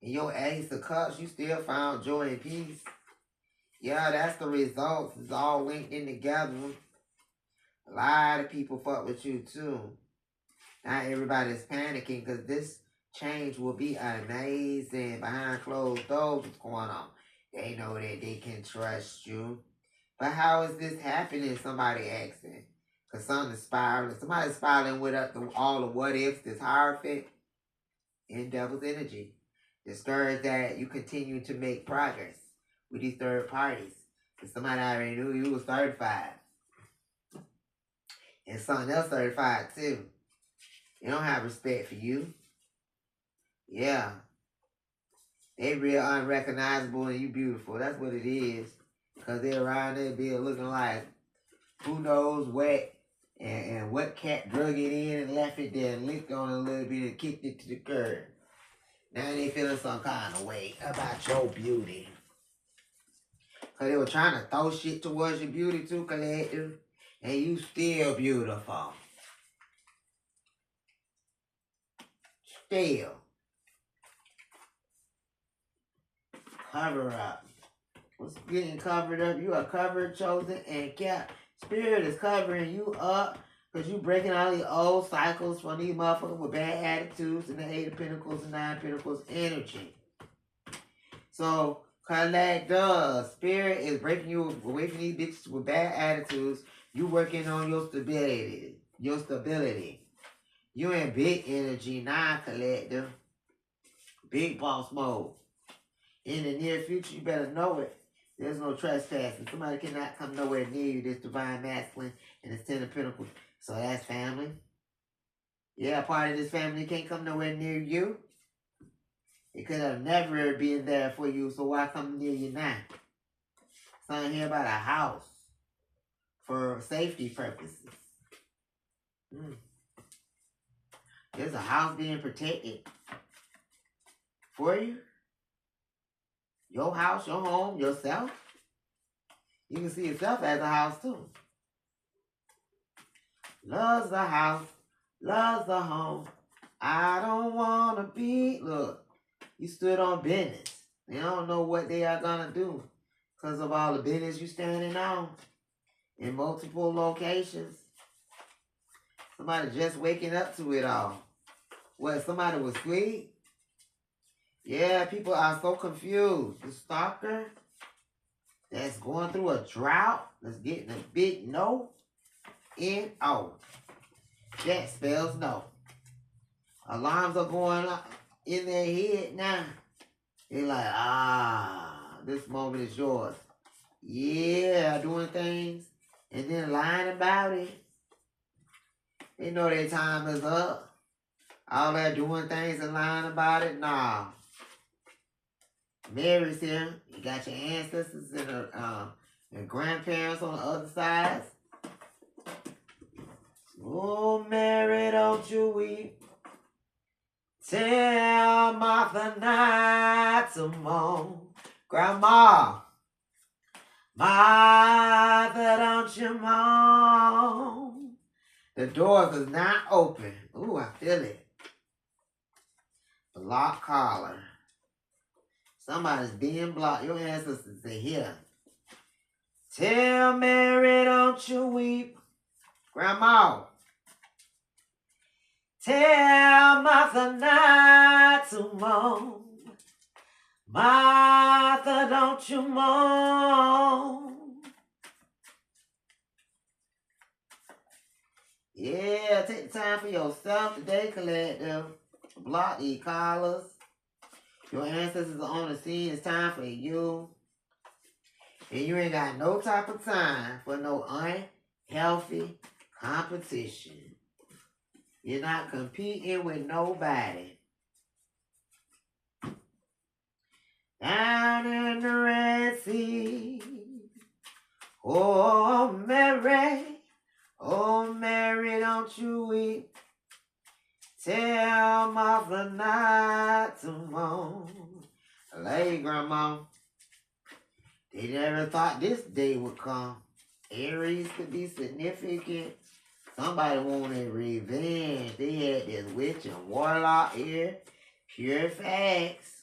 Speaker 1: And your Ace of Cups, you still found joy and peace. Yeah, that's the results. It's all linked in together. A lot of people fuck with you too. Not everybody's panicking because this change will be amazing. Behind closed doors, what's going on? They know that they can trust you. But how is this happening? Somebody asking. Because something's spiraling. Somebody's spiraling with all the what ifs, this hierophant in devil's energy. Discouraged that you continue to make progress with these third parties. Because somebody already knew you was certified. And someone else certified too. They don't have respect for you. Yeah. They real unrecognizable and you beautiful. That's what it is. Because they're around there be looking like who knows what and what cat drug it in and left it there and licked on it a little bit and kicked it to the curb. Now they feeling some kind of way about your beauty. Because they were trying to throw shit towards your beauty too, Collective. And you still beautiful. Still. Cover up. What's getting covered up? You are covered, chosen, and kept. Spirit is covering you up because you breaking out these old cycles from these motherfuckers with bad attitudes and the 8 of Pentacles and 9 of Pentacles energy. So, Collector, Spirit is breaking you away from these bitches with bad attitudes. You working on your stability. Your stability. You in big energy now, Collector. Big boss mode. In the near future, you better know it. There's no trespassing. Somebody cannot come nowhere near you. This divine masculine and this 10 of Pentacles. So that's family. Yeah, part of this family can't come nowhere near you. It could have never been there for you, so why come near you now? Something here about a house for safety purposes. There's a house being protected for you. Your house, your home, yourself. You can see yourself as a house too. Loves the house, loves the home. I don't want to be... Look, you stood on business. They don't know what they are going to do because of all the business you standing on in multiple locations. Somebody just waking up to it all. What, somebody was asleep? Yeah, people are so confused. The stalker that's going through a drought, that's getting a big no, N-O. That spells no. Alarms are going up in their head now. They're like, this moment is yours. Yeah, doing things and then lying about it. They know their time is up. All that doing things and lying about it, nah. Mary's here. You got your ancestors and grandparents on the other side. Oh, Mary, don't you weep. Tell Martha not to moan. Grandma, Martha, don't you moan. The doors is not open. Ooh, I feel it. Block collar. Somebody's being blocked. Your ancestors are here. Tell Mary, don't you weep. Grandma. Tell Martha not to moan. Martha, don't you moan. Yeah, take the time for yourself today, Collective. Block these collars. Your ancestors are on the scene. It's time for you. And you ain't got no type of time for no unhealthy competition. You're not competing with nobody. Down in the Red Sea. Oh, Mary, don't you weep. Tell Martha not to moan. Hey, Grandma. They never thought this day would come. Aries could be significant. Somebody wanted revenge. They had this witch and warlock here. Pure facts.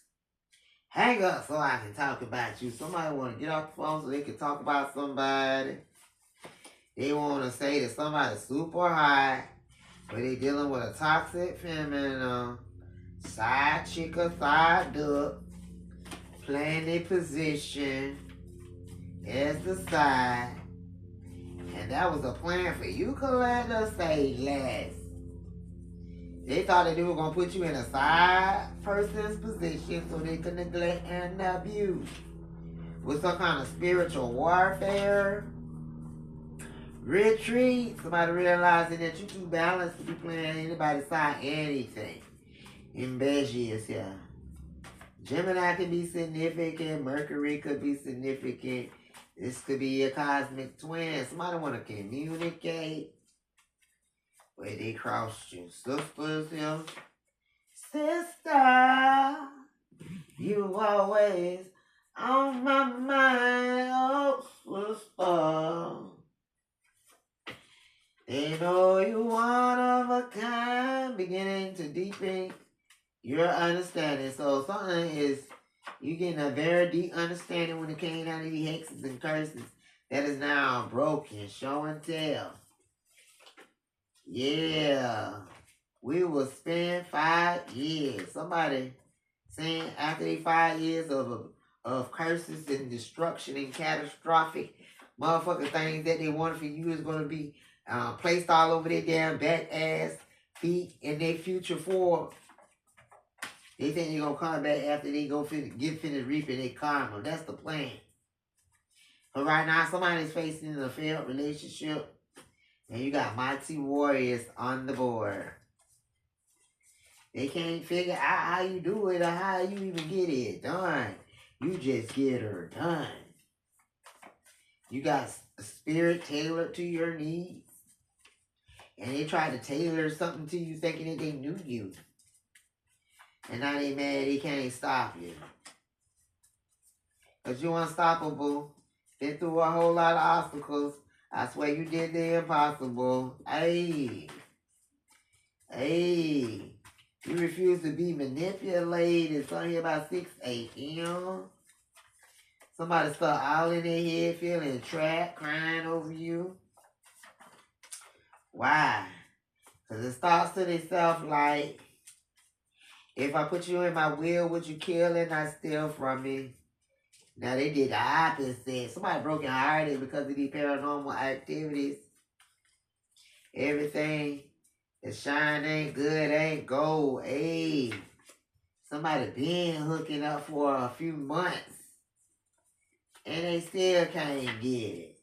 Speaker 1: Hang up so I can talk about you. Somebody want to get off the phone so they can talk about somebody. They want to say that somebody's super high. But they dealing with a toxic feminine, side chick or side duck, playing their position as the side. And that was a plan for you, Collector, say less. They thought that they were going to put you in a side person's position so they could neglect and abuse. With some kind of spiritual warfare, retreat, somebody realizing that you're too balanced to be playing anybody's side anything. Embesius here. Gemini could be significant. Mercury could be significant. This could be a cosmic twin. Somebody want to communicate. Wait, they crossed you. Sisters here. Sister, you always on my mind. Oh, sister. They know you one of a kind. Beginning to deepen your understanding. So something is, you getting a very deep understanding when it came down to these hexes and curses that is now broken. Show and tell. Yeah. We will spend 5 years. Somebody saying after they 5 years of curses and destruction and catastrophic motherfucking things that they wanted for you is going to be placed all over their damn back, ass, feet, and their future forward. They think they're going to come back after they go get finished reaping their karma. That's the plan. But right now, somebody's facing a failed relationship. And you got mighty warriors on the board. They can't figure out how you do it or how you even get it done. You just get her done. You got a spirit tailored to your needs. And they try to tailor something to you thinking that they knew you. And now they mad they can't stop you. Because you're unstoppable. Been through a whole lot of obstacles. I swear you did the impossible. Hey. You refuse to be manipulated. Something here about 6 a.m. Somebody start all in their head, feeling trapped, crying over you. Why? Because it starts to themselves like, if I put you in my will, would you kill and not steal from me? Now they did the opposite. Somebody broken hearted because of these paranormal activities. Everything that shine ain't good, ain't gold. Hey, somebody been hooking up for a few months and they still can't get it.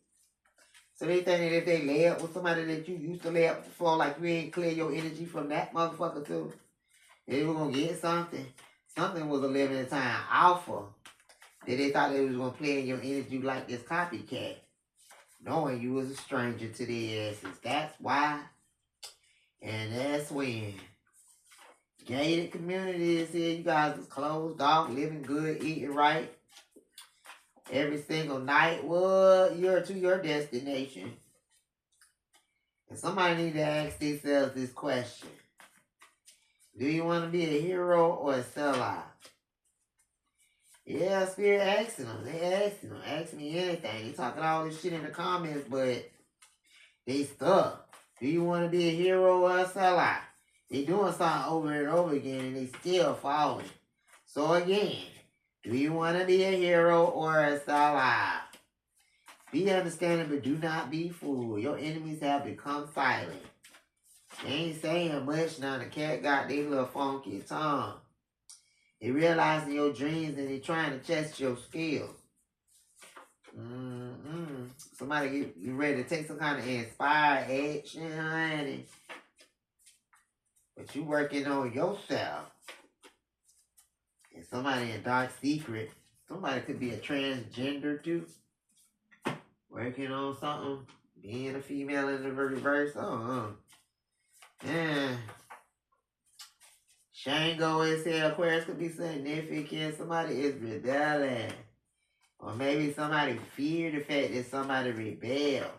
Speaker 1: So they think that if they lay up with somebody that you used to lay up before, like you ain't clear your energy from that motherfucker too, they were gonna get something. Something was a limited time alpha. That they thought they was gonna play in your energy like this copycat, knowing you was a stranger to their asses. That's why, and that's when. Gated communities here, you guys is closed off, living good, eating right, every single night. Well, you're to your destination. And somebody need to ask themselves this question: do you want to be a hero or a sellout? Yeah, Spirit asking them. They asking them. Ask me anything. They talking all this shit in the comments, but they stuck. Do you want to be a hero or a sellout? They doing something over and over again, and they still falling. So again, do you want to be a hero or a sellout? Be understanding, but do not be fooled. Your enemies have become silent. They ain't saying much now. The cat got their little funky tongue. They realizing your dreams and they trying to test your skills. Somebody get you ready to take some kind of inspired action, honey. But you working on yourself. And somebody in dark secret. Somebody could be a transgender too. Working on something. Being a female in the reverse. Yeah. Shango is here. Aquarius could be significant. Somebody is rebelling. Or maybe somebody feared the fact that somebody rebelled.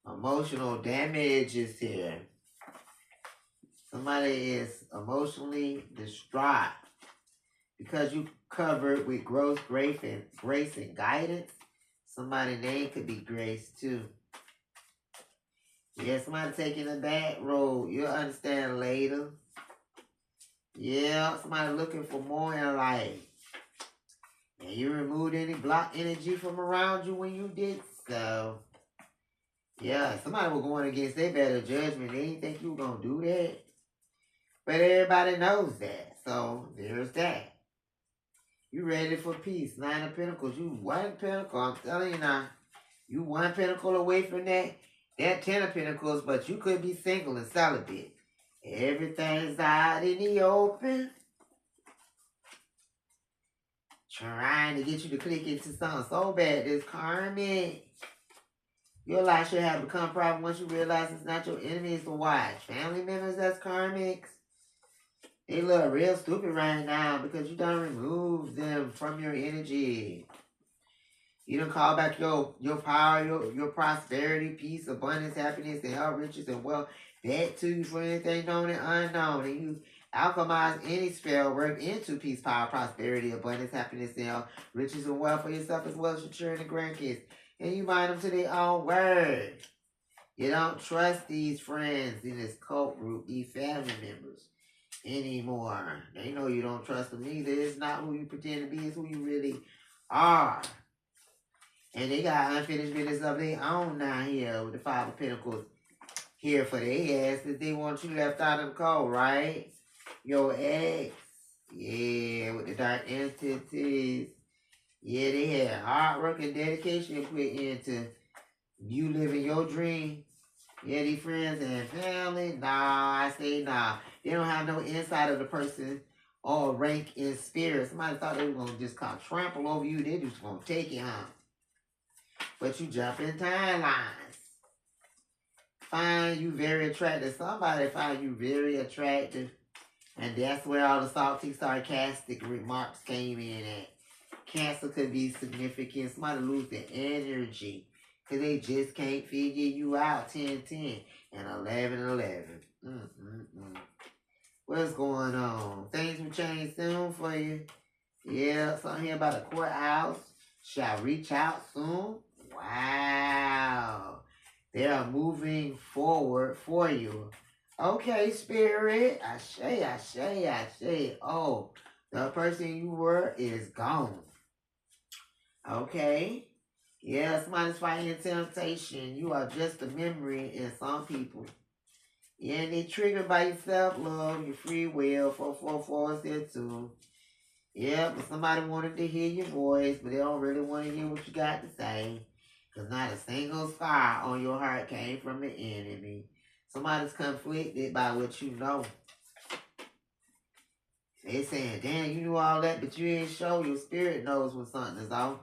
Speaker 1: Emotional damage is here. Somebody is emotionally distraught. Because you covered with grace and guidance. Somebody's name could be Grace too. Yeah, somebody taking a bad road. You'll understand later. Yeah, somebody looking for more in life. And you removed any block energy from around you when you did so. Yeah, somebody was going against their better judgment. They didn't think you were going to do that. But everybody knows that. So there's that. You ready for peace. 9 of Pentacles. You one pentacle. I'm telling you now. You one pentacle away from that. That 10 of Pentacles, but you could be single and celibate. Everything's out in the open. Trying to get you to click into something so bad. This karmic. Your life should have become private once you realize it's not your enemies to watch. Family members that's karmics. They look real stupid right now because you done removed them from your energy. You done call back your power, your prosperity, peace, abundance, happiness, and health, riches, and wealth back to you for anything known and unknown. And you alchemize any spell work into peace, power, prosperity, abundance, happiness, and health, riches, and wealth for yourself as well as your children and grandkids. And you bind them to their own word. You don't trust these friends in this cult group, these family members anymore. They know you don't trust them either. It's not who you pretend to be, it's who you really are. And they got unfinished business of their own now here with the 5 of Pentacles here for their ass that they want you left out of the cold, right? Your ex. Yeah, with the dark entities. Yeah, they had hard work and dedication put into you living your dream. Yeah, these friends and family, nah, I say nah. They don't have no insight of the person or rank in spirit. Somebody thought they were going to just come trample over you. They just going to take it home. But you jump in timelines. Find you very attractive. Somebody find you very attractive. And that's where all the salty, sarcastic remarks came in at. Cancer could be significant. Somebody lose their energy. Because they just can't figure you out. 10-10 and 11-11. What's going on? Things will change soon for you. Yeah, something here about a courthouse. Shall reach out soon. Wow. They are moving forward for you. Okay, Spirit. Ashe. Oh, the person you were is gone. Okay. Yeah, somebody's fighting temptation. You are just a memory in some people. Yeah, and they triggered by your self-love, your free will. 444 is there too. Yeah, but somebody wanted to hear your voice, but they don't really want to hear what you got to say. Because not a single scar on your heart came from the enemy. Somebody's conflicted by what you know. They saying, damn, you knew all that, but you ain't show. Your spirit knows when something is off.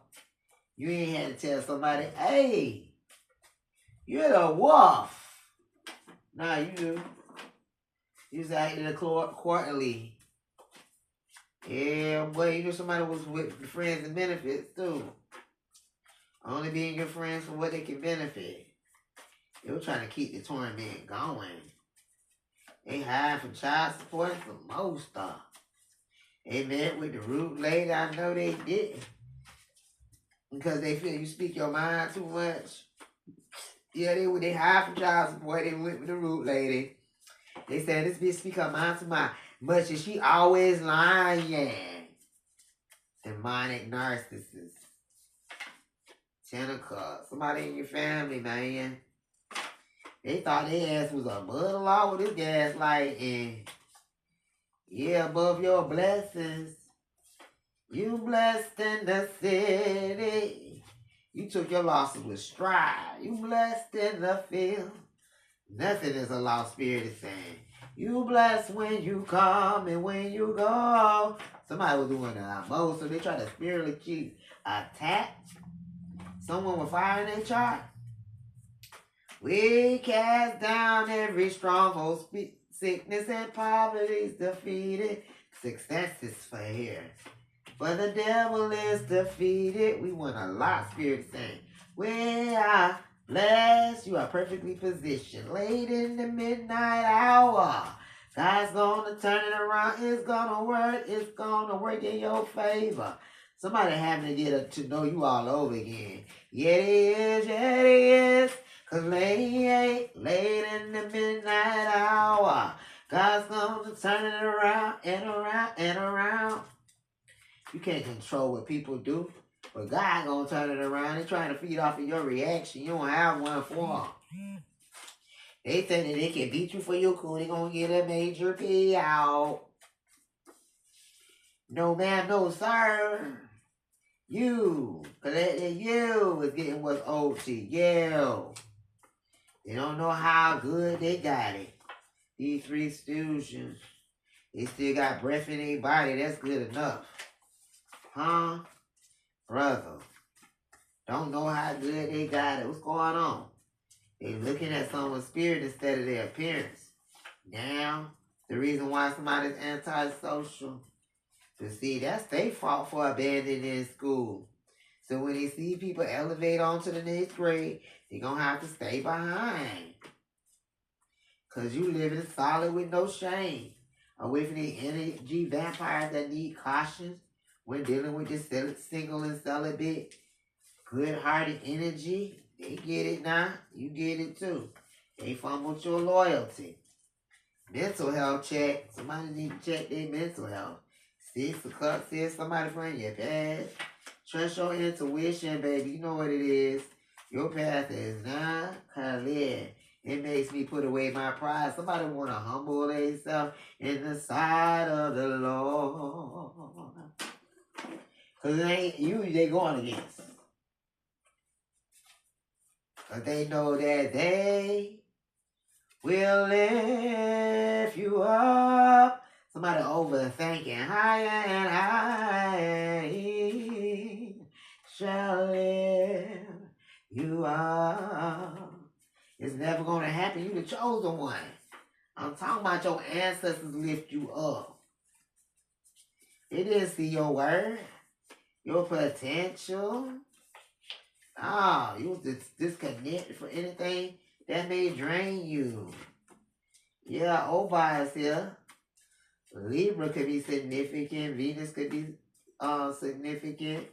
Speaker 1: You ain't had to tell somebody, hey, you're the wolf. Nah, you do. You was out here quarterly. Yeah, boy, you know somebody was with friends and benefits too. Only being your friends for what they can benefit. They were trying to keep the torment going. They hired for child support and for most stuff. They met with the root lady. I know they did. Because they feel you speak your mind too much. Yeah, they hired for child support. They went with the root lady. They said this bitch speak her mind too much. And she always lying. Demonic narcissist. 10 of Cups. Somebody in your family, man. They thought their ass was above the law with this gaslighting. Yeah, above your blessings. You blessed in the city. You took your losses with stride. You blessed in the field. Nothing is a lost spirit is saying. You blessed when you come and when you go. Somebody was doing that most, so they try to spiritually keep attacked. Someone with fire in their chart. We cast down every stronghold. Sickness and poverty is defeated. Success is for here. For the devil is defeated. We want a lot, Spirit saying. We are blessed. You are perfectly positioned. Late in the midnight hour. God's going to turn it around. It's going to work. It's going to work in your favor. Somebody having to get to know you all over again. Yeah, it is. Because late in the midnight hour. God's going to turn it around and around and around. You can't control what people do. But God going to turn it around. They're trying to feed off of your reaction. You don't have one for them. They say that they can beat you for your cool. They gonna get a major payout. No ma'am, no sir. You, collecting you is getting what's owed to you. They don't know how good they got it. These three stooges, they still got breath in their body. That's good enough. Huh? Brother, don't know how good they got it. What's going on? They looking at someone's spirit instead of their appearance. Now, the reason why somebody's antisocial, to see that's their fault for abandoning school. So when they see people elevate on to the next grade, they're going to have to stay behind. Because you living solid with no shame. Away from the energy vampires that need caution when dealing with this single and celibate, good-hearted energy. They get it now. You get it too. They fumbled your loyalty. Mental health check. Somebody need to check their mental health. Six of Cups says somebody from your past. Trust your intuition, baby. You know what it is. Your path is not clear. It makes me put away my pride. Somebody want to humble themselves in the sight of the Lord. Because it ain't you they going against. But they know that they will lift you up. Somebody overthinking. Higher and higher shall lift you up. It's never going to happen. You the chosen one. I'm talking about your ancestors lift you up. They didn't see your word, your potential. Oh, you was disconnected for anything that may drain you. Yeah, Obi is here. Libra could be significant. Venus could be significant.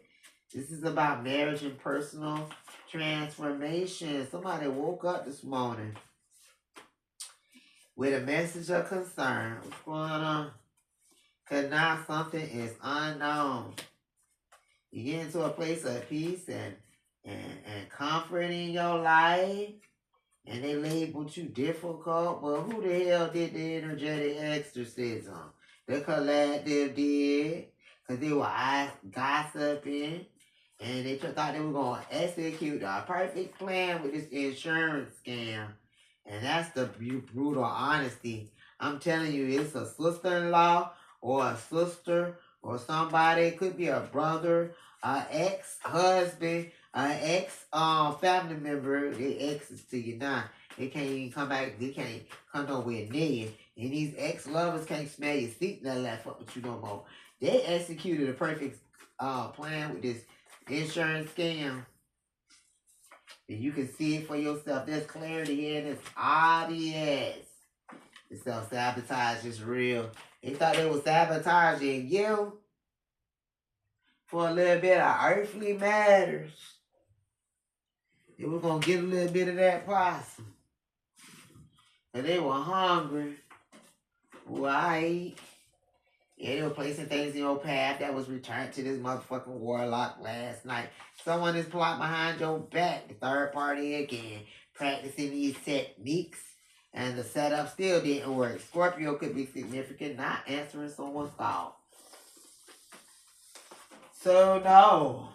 Speaker 1: This is about marriage and personal transformation. Somebody woke up this morning with a message of concern. What's going on? Because now something is unknown. You get into a place of peace and comfort in your life. And they labeled you difficult. Well, who the hell did the energetic exorcism? The collective did. Because they were gossiping. And they thought they were going to execute a perfect plan with this insurance scam. And that's the brutal honesty. I'm telling you, it's a sister-in-law or a sister or somebody. It could be a brother, an ex-husband, an ex-family member. They exes to you now. They can't even come back. They can't come nowhere near you. And these ex-lovers can't smell your seat and left up with you no more. They executed a perfect plan with this insurance scam. And you can see it for yourself. There's clarity here and it's obvious. The self-sabotage is real. They thought they were sabotaging you for a little bit of earthly matters. They were going to get a little bit of that possum. And they were hungry. Right? Yeah, they were placing things in your path that was returned to this motherfucking warlock last night. Someone is plotting behind your back. The third party again. Practicing these techniques. And the setup still didn't work. Scorpio could be significant, not answering someone's call. So, no.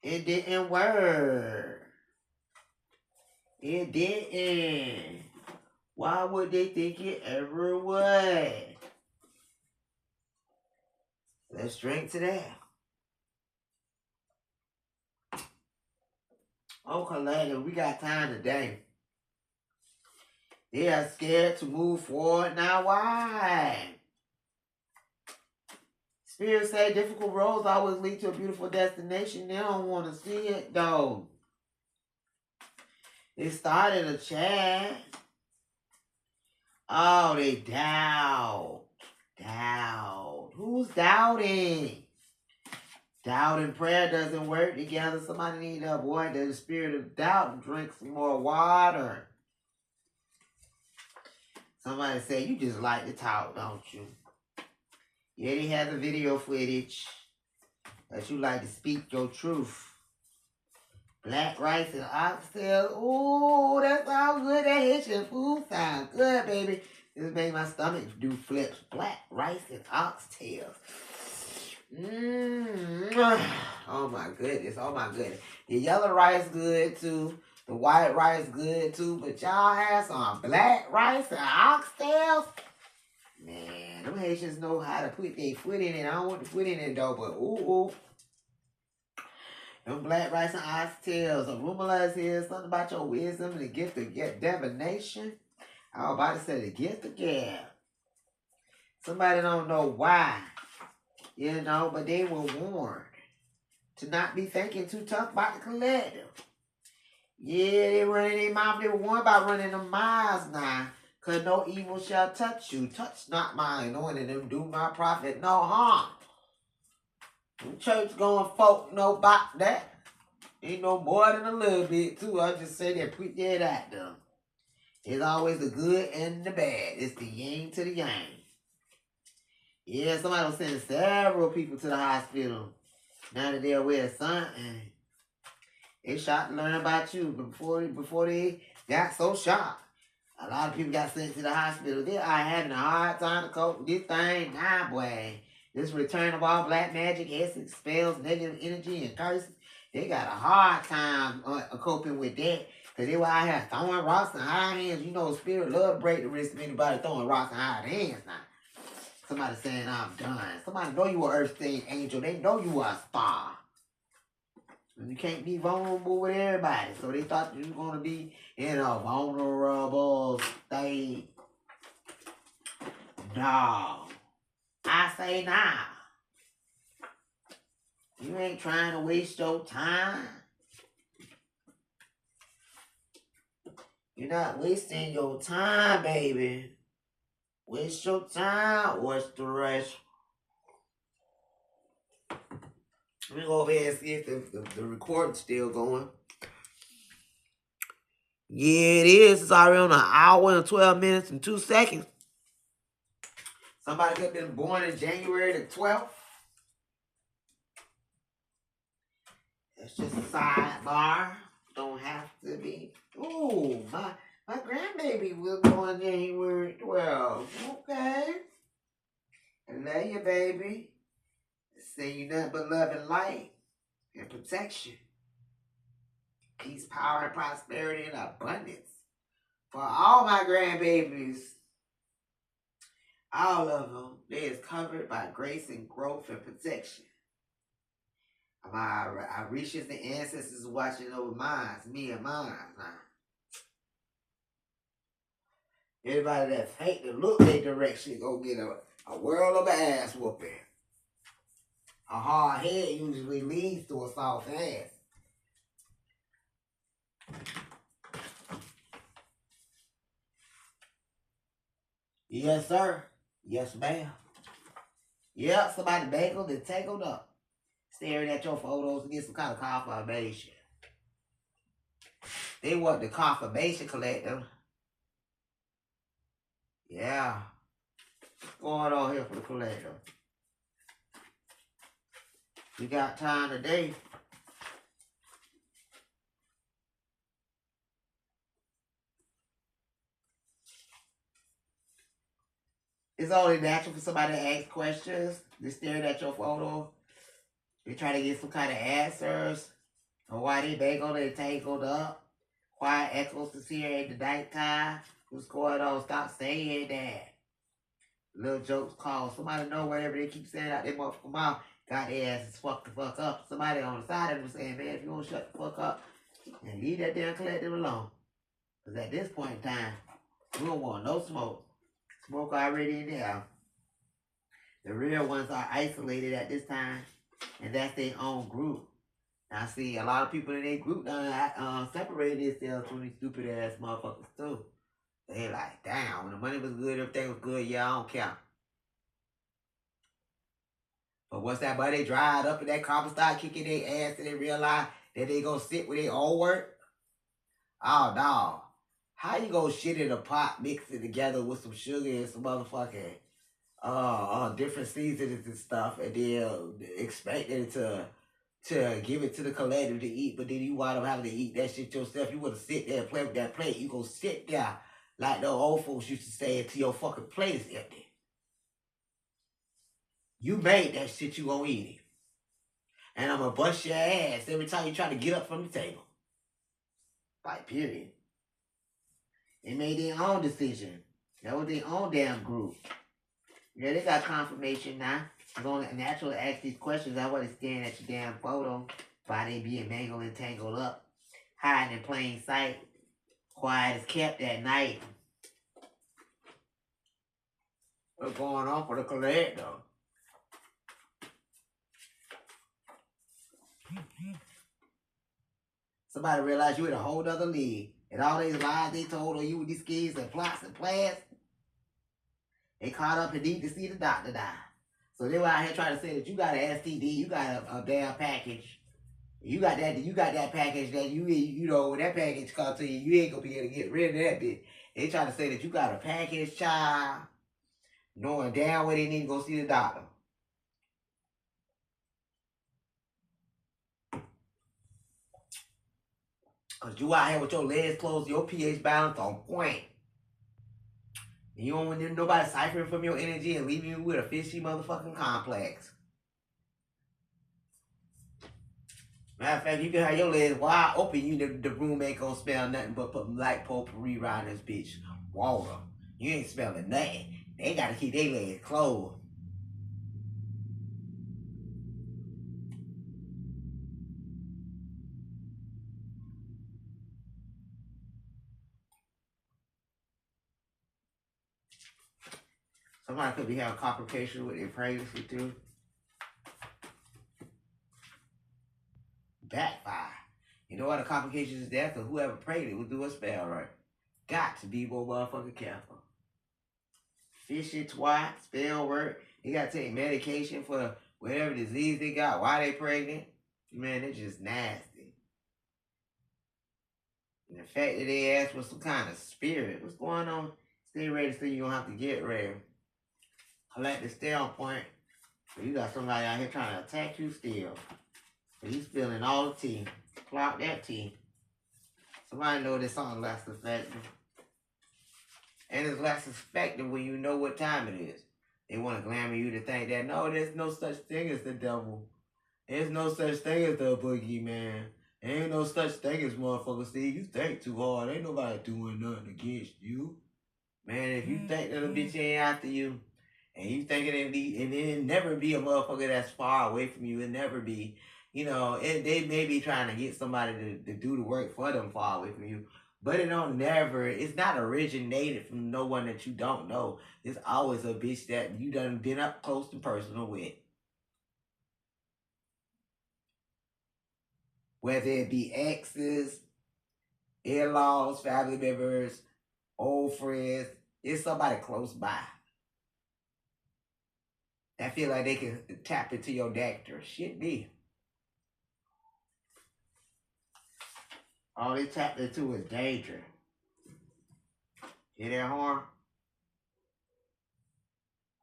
Speaker 1: It didn't work. It didn't. Why would they think it ever would? Let's drink to that. Oh, Collective, we got time today. They are scared to move forward. Now, why? Spirit say difficult roads always lead to a beautiful destination. They don't want to see it, though. They started a chat. Oh, they doubt. Doubt. Who's doubting? Doubt and prayer doesn't work together. Somebody need to avoid the spirit of doubt and drink some more water. Somebody say, you just like to talk, don't you? Yeah, they have the video footage that you like to speak your truth. Black rice and oxtail. Ooh, that sounds good. That Haitian food sounds good, baby. This made my stomach do flips. Black rice and oxtails. Mmm. Oh my goodness. Oh my goodness. The yellow rice good too. The white rice good too. But y'all have some black rice and oxtails. Man, them Haitians know how to put their foot in it. I don't want to put in it though, but ooh. Them black rice and oxtails. Arugula is here. Something about your wisdom and the gift of divination. I was about to say the gift of gab. Somebody don't know why. You know, but they were warned to not be thinking too tough about the collective. Yeah, they running their mouth. They were warned about running them miles now. Because no evil shall touch you. Touch not my anointing and do my prophet no harm. Them church going folk know about that. Ain't no more than a little bit too. I just say that, put that out there. It's always the good and the bad. It's the yin to the yang. Yeah, somebody was sending several people to the hospital. Now that they're aware of something. They shocked to learn about you before they got so shocked. A lot of people got sent to the hospital. They are having a hard time to cope with this thing. Nah, boy. This return of all black magic, essence, spells, negative energy, and curses. They got a hard time coping with that. Because they were out here throwing rocks and high hands. You know, spirit love to break the wrist of anybody throwing rocks and high hands now. Somebody saying, I'm done. Somebody know you an earth-stained angel. They know you are a star. And you can't be vulnerable with everybody. So they thought you were going to be in a vulnerable state. No. I say nah. You ain't trying to waste your time. You're not wasting your time, baby. Waste your time. What's the rest? Let me go over here and see if the recording's still going. Yeah, it is. It's already on an hour and 12 minutes and 2 seconds. Somebody could have been born in January the 12th. That's just a sidebar. Don't have to be. Ooh, my grandbaby was born January 12th. Okay. I love you, baby. Send you nothing but love and light and protection. Peace, power, and prosperity and abundance. For all my grandbabies, all of them, they is covered by grace and growth and protection. My Risha's and ancestors watching over mine, me and mine now. Everybody that think to look their direction go get a world of ass whooping. A hard head usually leads to a soft ass. Yes, sir. Yes, ma'am. Yep, somebody bagelled and tangled up. Staring at your photos to get some kind of confirmation. They want the confirmation collector. Yeah. What's going on here for the collector? We got time today. It's only natural for somebody to ask questions. They're staring at your photo. They try to get some kind of answers. Or why they bagelled and tangled up. Quiet echoes to see her at the nighttime. What's going on? Stop saying that. Little jokes called. Somebody know whatever they keep saying out their motherfucking mouth. Got their asses fucked the fuck up. Somebody on the side of them saying, man, if you don't shut the fuck up and leave that damn collective alone. Because at this point in time, we don't want no smoke. Smoke already in there. The real ones are isolated at this time. And that's their own group. Now, I see a lot of people in their group separated themselves from these stupid ass motherfuckers too. They like, damn, when the money was good, everything was good, yeah, I don't care. But once that money dried up and that copper started kicking their ass and they realize that they gonna sit with their own work, oh, dog. How you gonna shit in a pot, mix it together with some sugar and some motherfucking different seasonings and stuff, and then expect it to give it to the collective to eat, but then you wind up having to eat that shit yourself. You want to sit there and play with that plate. You go sit there like the old folks used to say until your fucking plate is empty. You made that shit, you gonna eat it. And I'm gonna bust your ass every time you try to get up from the table. Like, period. They made their own decision. That was their own damn group. Yeah, they got confirmation now. I'm going to naturally ask these questions. I want to stand at your damn photo. Why they being mangled and tangled up. Hiding in plain sight. Quiet as kept at night. What's going on for the collect, though? Somebody realized you in a whole other league. And all these lies they told on you with these schemes and plots and plans, they caught up and need to see the doctor die. So they were out here trying to say that you got an STD, you got a damn package. You got that package that you know, when that package comes to you, you ain't gonna be able to get rid of that bitch. They trying to say that you got a package, child, knowing damn well they need to go see the doctor. Cause you out here with your legs closed, your pH balance on point. And you don't want nobody ciphering from your energy and leaving you with a fishy motherfucking complex. Matter of fact, you can have your legs wide open, the room ain't gonna smell nothing but put light potpourri around this bitch. Water. You ain't smelling nothing. They gotta keep their legs closed. Somebody could be having complications with their pregnancy too. Backfire. You know what the complications is there? Because whoever prayed it will do a spell right. Got to be more motherfucking careful. Fishy twat, spell work. They got to take medication for whatever disease they got while they pregnant. Man, it's just nasty. And the fact that they asked for some kind of spirit. What's going on? Stay ready so you don't have to get ready. Collective stay on point. So you got somebody out here trying to attack you still. So he's spilling all the tea. Clock that tea. Somebody know this song less effective. And it's less effective when you know what time it is. They want to glamour you to think that, no, there's no such thing as the devil. There's no such thing as the boogeyman. There ain't no such thing as motherfucker. See, you think too hard. Ain't nobody doing nothing against you. Man, if you think that a bitch ain't after you, and you think it'll never be a motherfucker that's far away from you. It'll never be, you know, they may be trying to get somebody to do the work for them far away from you. But it's not originated from no one that you don't know. It's always a bitch that you done been up close and personal with. Whether it be exes, in-laws, family members, old friends, it's somebody close by. I feel like they can tap into your nectar. Shit me. All they tap into is danger. Hear that horn?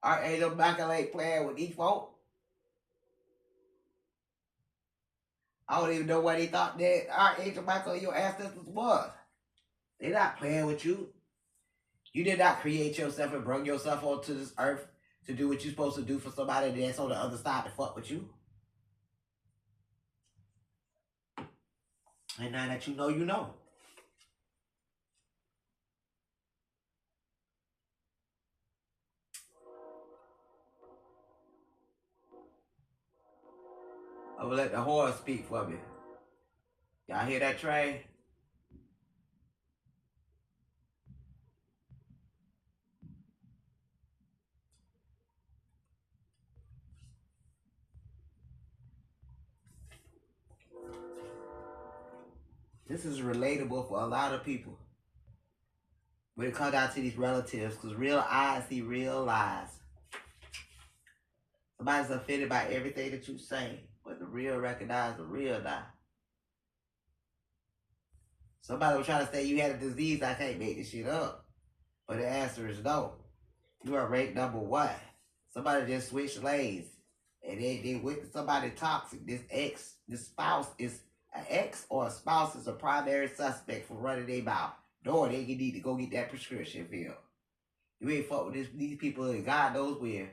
Speaker 1: Archangel Michael ain't playing with these folk. I don't even know what they thought that Archangel Michael, your ancestors was. They not playing with you. You did not create yourself and bring yourself onto this earth to do what you're supposed to do for somebody that's on the other side to fuck with you. And now that you know, you know. I'm gonna let the horse speak for me. Y'all hear that train? This is relatable for a lot of people. When it comes down to these relatives, because real eyes see real lies. Somebody's offended by everything that you say, but the real recognize the real lie. Somebody was trying to say you had a disease, I can't make this shit up. But the answer is no. You are ranked number 1. Somebody just switched lanes. and they with somebody toxic. This spouse is an ex or a spouse is a primary suspect for running their mouth. No, they need to go get that prescription filled. You ain't fuck with these people and God knows where.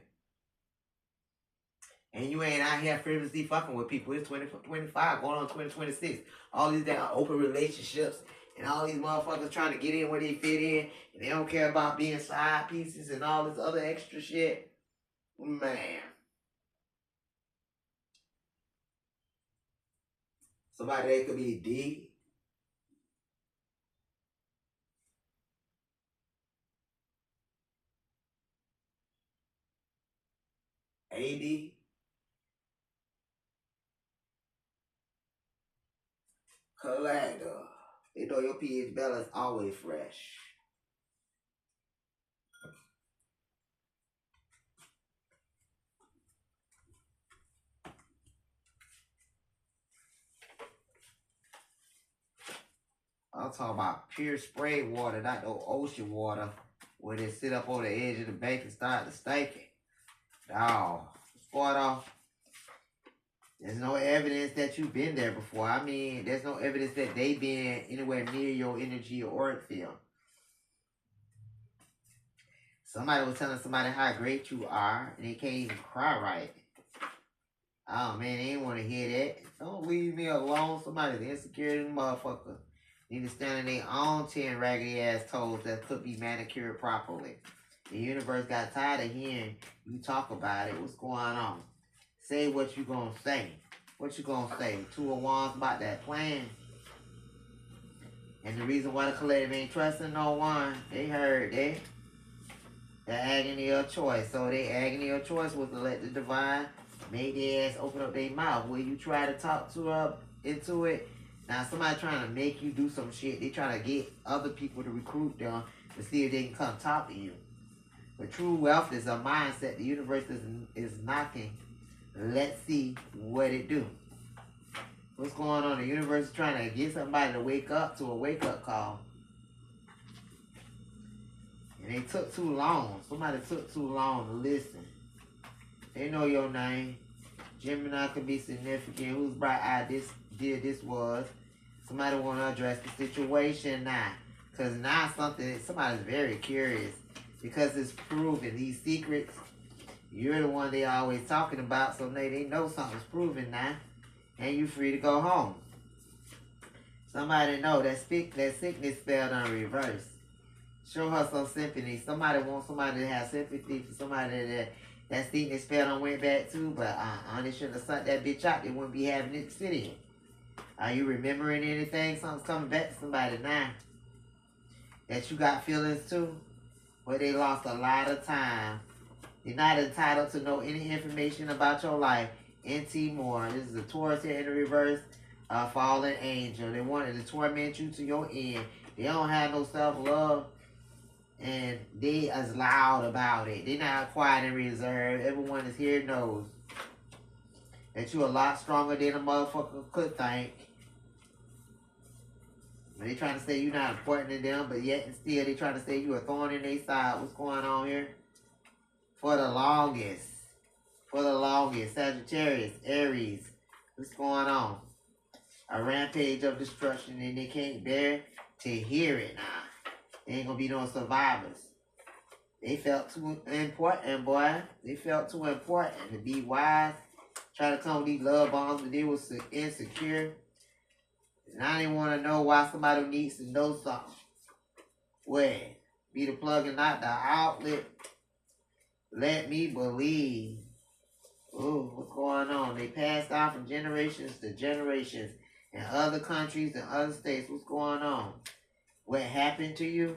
Speaker 1: And you ain't out here frivolously fucking with people. It's 2025 going on 2026. All these damn open relationships and all these motherfuckers trying to get in where they fit in. And they don't care about being side pieces and all this other extra shit. Man. Somebody that could be D. AD. Collector. They know your pH balance always fresh. I'm talking about pure spray water, not no ocean water, where they sit up on the edge of the bank and start to stink it. Dawg, what's going on? There's no evidence that you've been there before. I mean, there's no evidence that they've been anywhere near your energy or auric field. Somebody was telling somebody how great you are, and they can't even cry right. Oh man, they didn't want to hear that. Don't leave me alone. Somebody's insecure than motherfucker. Need to stand on their own 10 raggedy ass toes that could be manicured properly. The universe got tired of hearing you talk about it. What's going on? Say what you gonna say. What you gonna say? 2 of Wands about that plan. And the reason why the collective ain't trusting no one, they heard that. The agony of choice. So their agony of choice was to let the divine make their ass open up their mouth. Will you try to talk to her into it? Now somebody trying to make you do some shit. They trying to get other people to recruit them to see if they can come talk to you. But true wealth is a mindset. The universe is knocking. Let's see what it do. What's going on? The universe is trying to get somebody to wake up to a wake-up call. And they took too long. Somebody took too long to listen. They know your name. Gemini could be significant. Whose bright eye this was. Somebody want to address the situation now. Because now somebody's very curious. Because it's proven. These secrets, you're the one they always talking about. So they know something's proven now. And you free to go home. Somebody know that sickness spelled on reverse. Show her some sympathy. Somebody wants somebody to have sympathy for somebody that sickness spelled on went back to. But they shouldn't have sucked that bitch out. They wouldn't be having it to sit in. Are you remembering anything? Something's coming back to somebody now. That you got feelings too. But they lost a lot of time. You're not entitled to know any information about your life. NT Moore. This is a Taurus here in the reverse. Fallen angel. They wanted to torment you to your end. They don't have no self-love. And they is loud about it. They're not quiet and reserved. Everyone is here knows that you're a lot stronger than a motherfucker could think. They trying to say you're not important to them, but yet and still they trying to say you a thorn in their side. What's going on here? For the longest. Sagittarius, Aries. What's going on? A rampage of destruction, and they can't bear to hear it now. There ain't gonna be no survivors. They felt too important, boy. They felt too important to be wise. Try to come with these love bombs, but they was insecure. And I didn't want to know why somebody needs to know something. Well, be the plug and not the outlet. Let me believe. Ooh, what's going on? They passed down from generations to generations in other countries and other states. What's going on? What happened to you?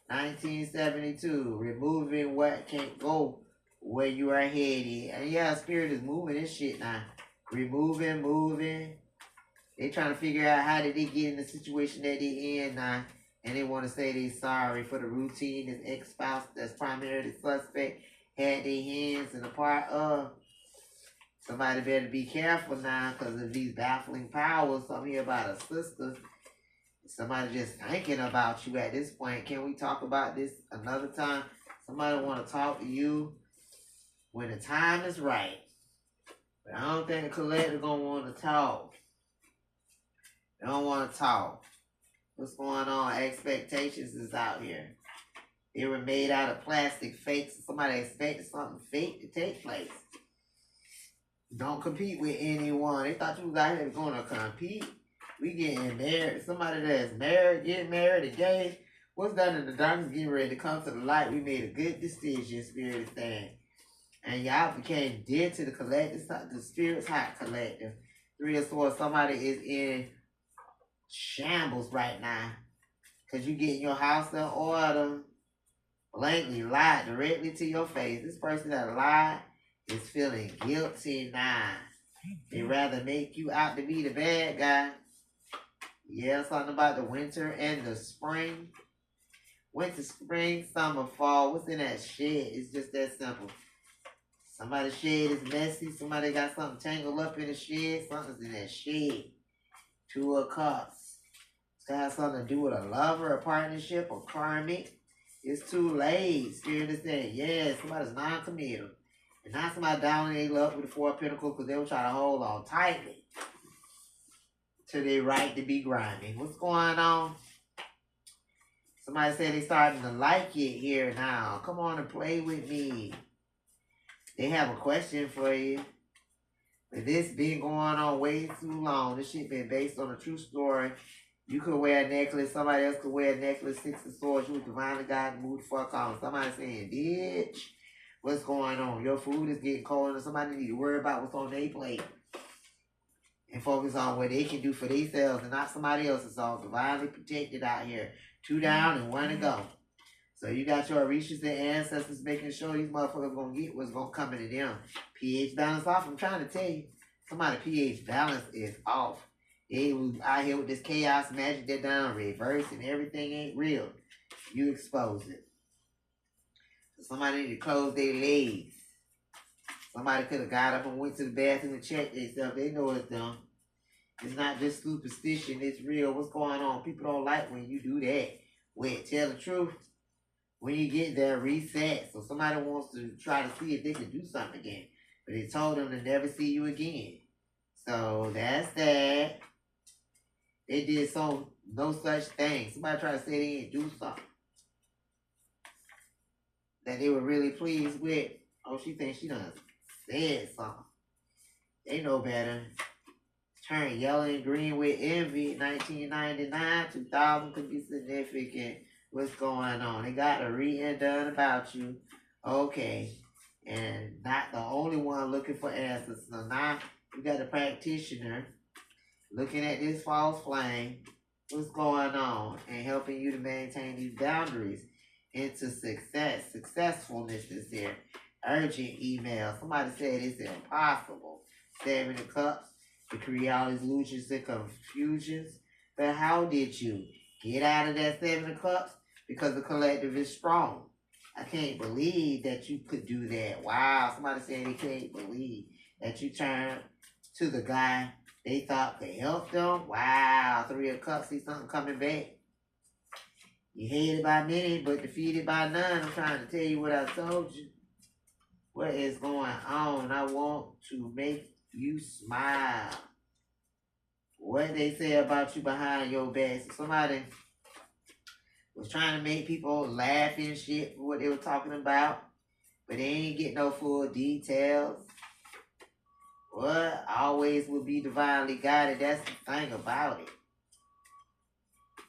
Speaker 1: 1972. Removing what can't go where you are headed. And yeah, spirit is moving this shit now. Moving. They trying to figure out how did they get in the situation that they in now. And they want to say they sorry for the routine. His ex-spouse that's primarily suspect had their hands in a part of. Somebody better be careful now because of these baffling powers. Something here about a sister. Somebody just thinking about you at this point. Can we talk about this another time? Somebody want to talk to you when the time is right. But I don't think the collector gonna want to talk. They don't want to talk. What's going on? Expectations is out here. They were made out of plastic fakes. Somebody expected something fake to take place. Don't compete with anyone. They thought you was out here going to compete. We getting married. Somebody that's married, getting married, again. What's done in the darkness getting ready to come to the light. We made a good decision, spirit thing. And y'all became dead to the collective, the spirit's hot collective. 3 of Swords, somebody is in shambles right now. Because you getting your house in order. Blankly lied directly to your face. This person that lied is feeling guilty now. They rather make you out to be the bad guy. Yeah, something about the winter and the spring. Winter, spring, summer, fall. What's in that shed? It's just that simple. Somebody's shed is messy. Somebody got something tangled up in the shed. Something's in that shed. 2 of Cups. It's got something to do with a lover, a partnership, or karmic. It's too late. Spirit is saying, yeah, somebody's non-committal. And not somebody down in their luck with the 4 of Pentacles because they were trying to hold on tightly to their right to be grinding. What's going on? Somebody said they starting to like it here now. Come on and play with me. They have a question for you. But this been going on way too long. This shit been based on a true story. You could wear a necklace. Somebody else could wear a necklace. 6 of Swords. You was divinely God. Move the fuck on. Somebody saying, bitch, what's going on? Your food is getting cold and somebody need to worry about what's on their plate. And focus on what they can do for themselves and not somebody else's. All divinely protected out here. 2 down and 1 to go. So you got your Orishas and ancestors making sure these motherfuckers gonna get what's gonna come into them. pH balance off. I'm trying to tell you. Somebody pH balance is off. They was out here with this chaos magic that done reverse and everything ain't real. You expose it. So somebody need to close their legs. Somebody could have got up and went to the bathroom and checked themselves. They know it's them. It's not just superstition. It's real. What's going on? People don't like when you do that. Wait, tell the truth. When you get there, reset. So somebody wants to try to see if they can do something again. But they told them to never see you again. So that's that. They did no such thing. Somebody tried to say they didn't do something that they were really pleased with. Oh, she thinks she done said something. They know better. Turn yellow and green with envy. 1999, 2000 could be significant. What's going on? They got a reading done about you. Okay. And not the only one looking for answers. So now you got a practitioner looking at this false flame, what's going on, and helping you to maintain these boundaries into success. Successfulness is there. Urgent email. Somebody said it's impossible. 7 of Cups to create all these illusions and confusions. But how did you get out of that 7 of Cups? Because the collective is strong. I can't believe that you could do that. Wow. Somebody said they can't believe that you turned to the guy they thought could help them. Wow. 3 of Cups, see something coming back. You hated by many, but defeated by none. I'm trying to tell you what I told you. What is going on? I want to make you smile. What they say about you behind your back. So somebody was trying to make people laugh and shit for what they were talking about, but they ain't get no full details. What always will be divinely guided. That's the thing about it.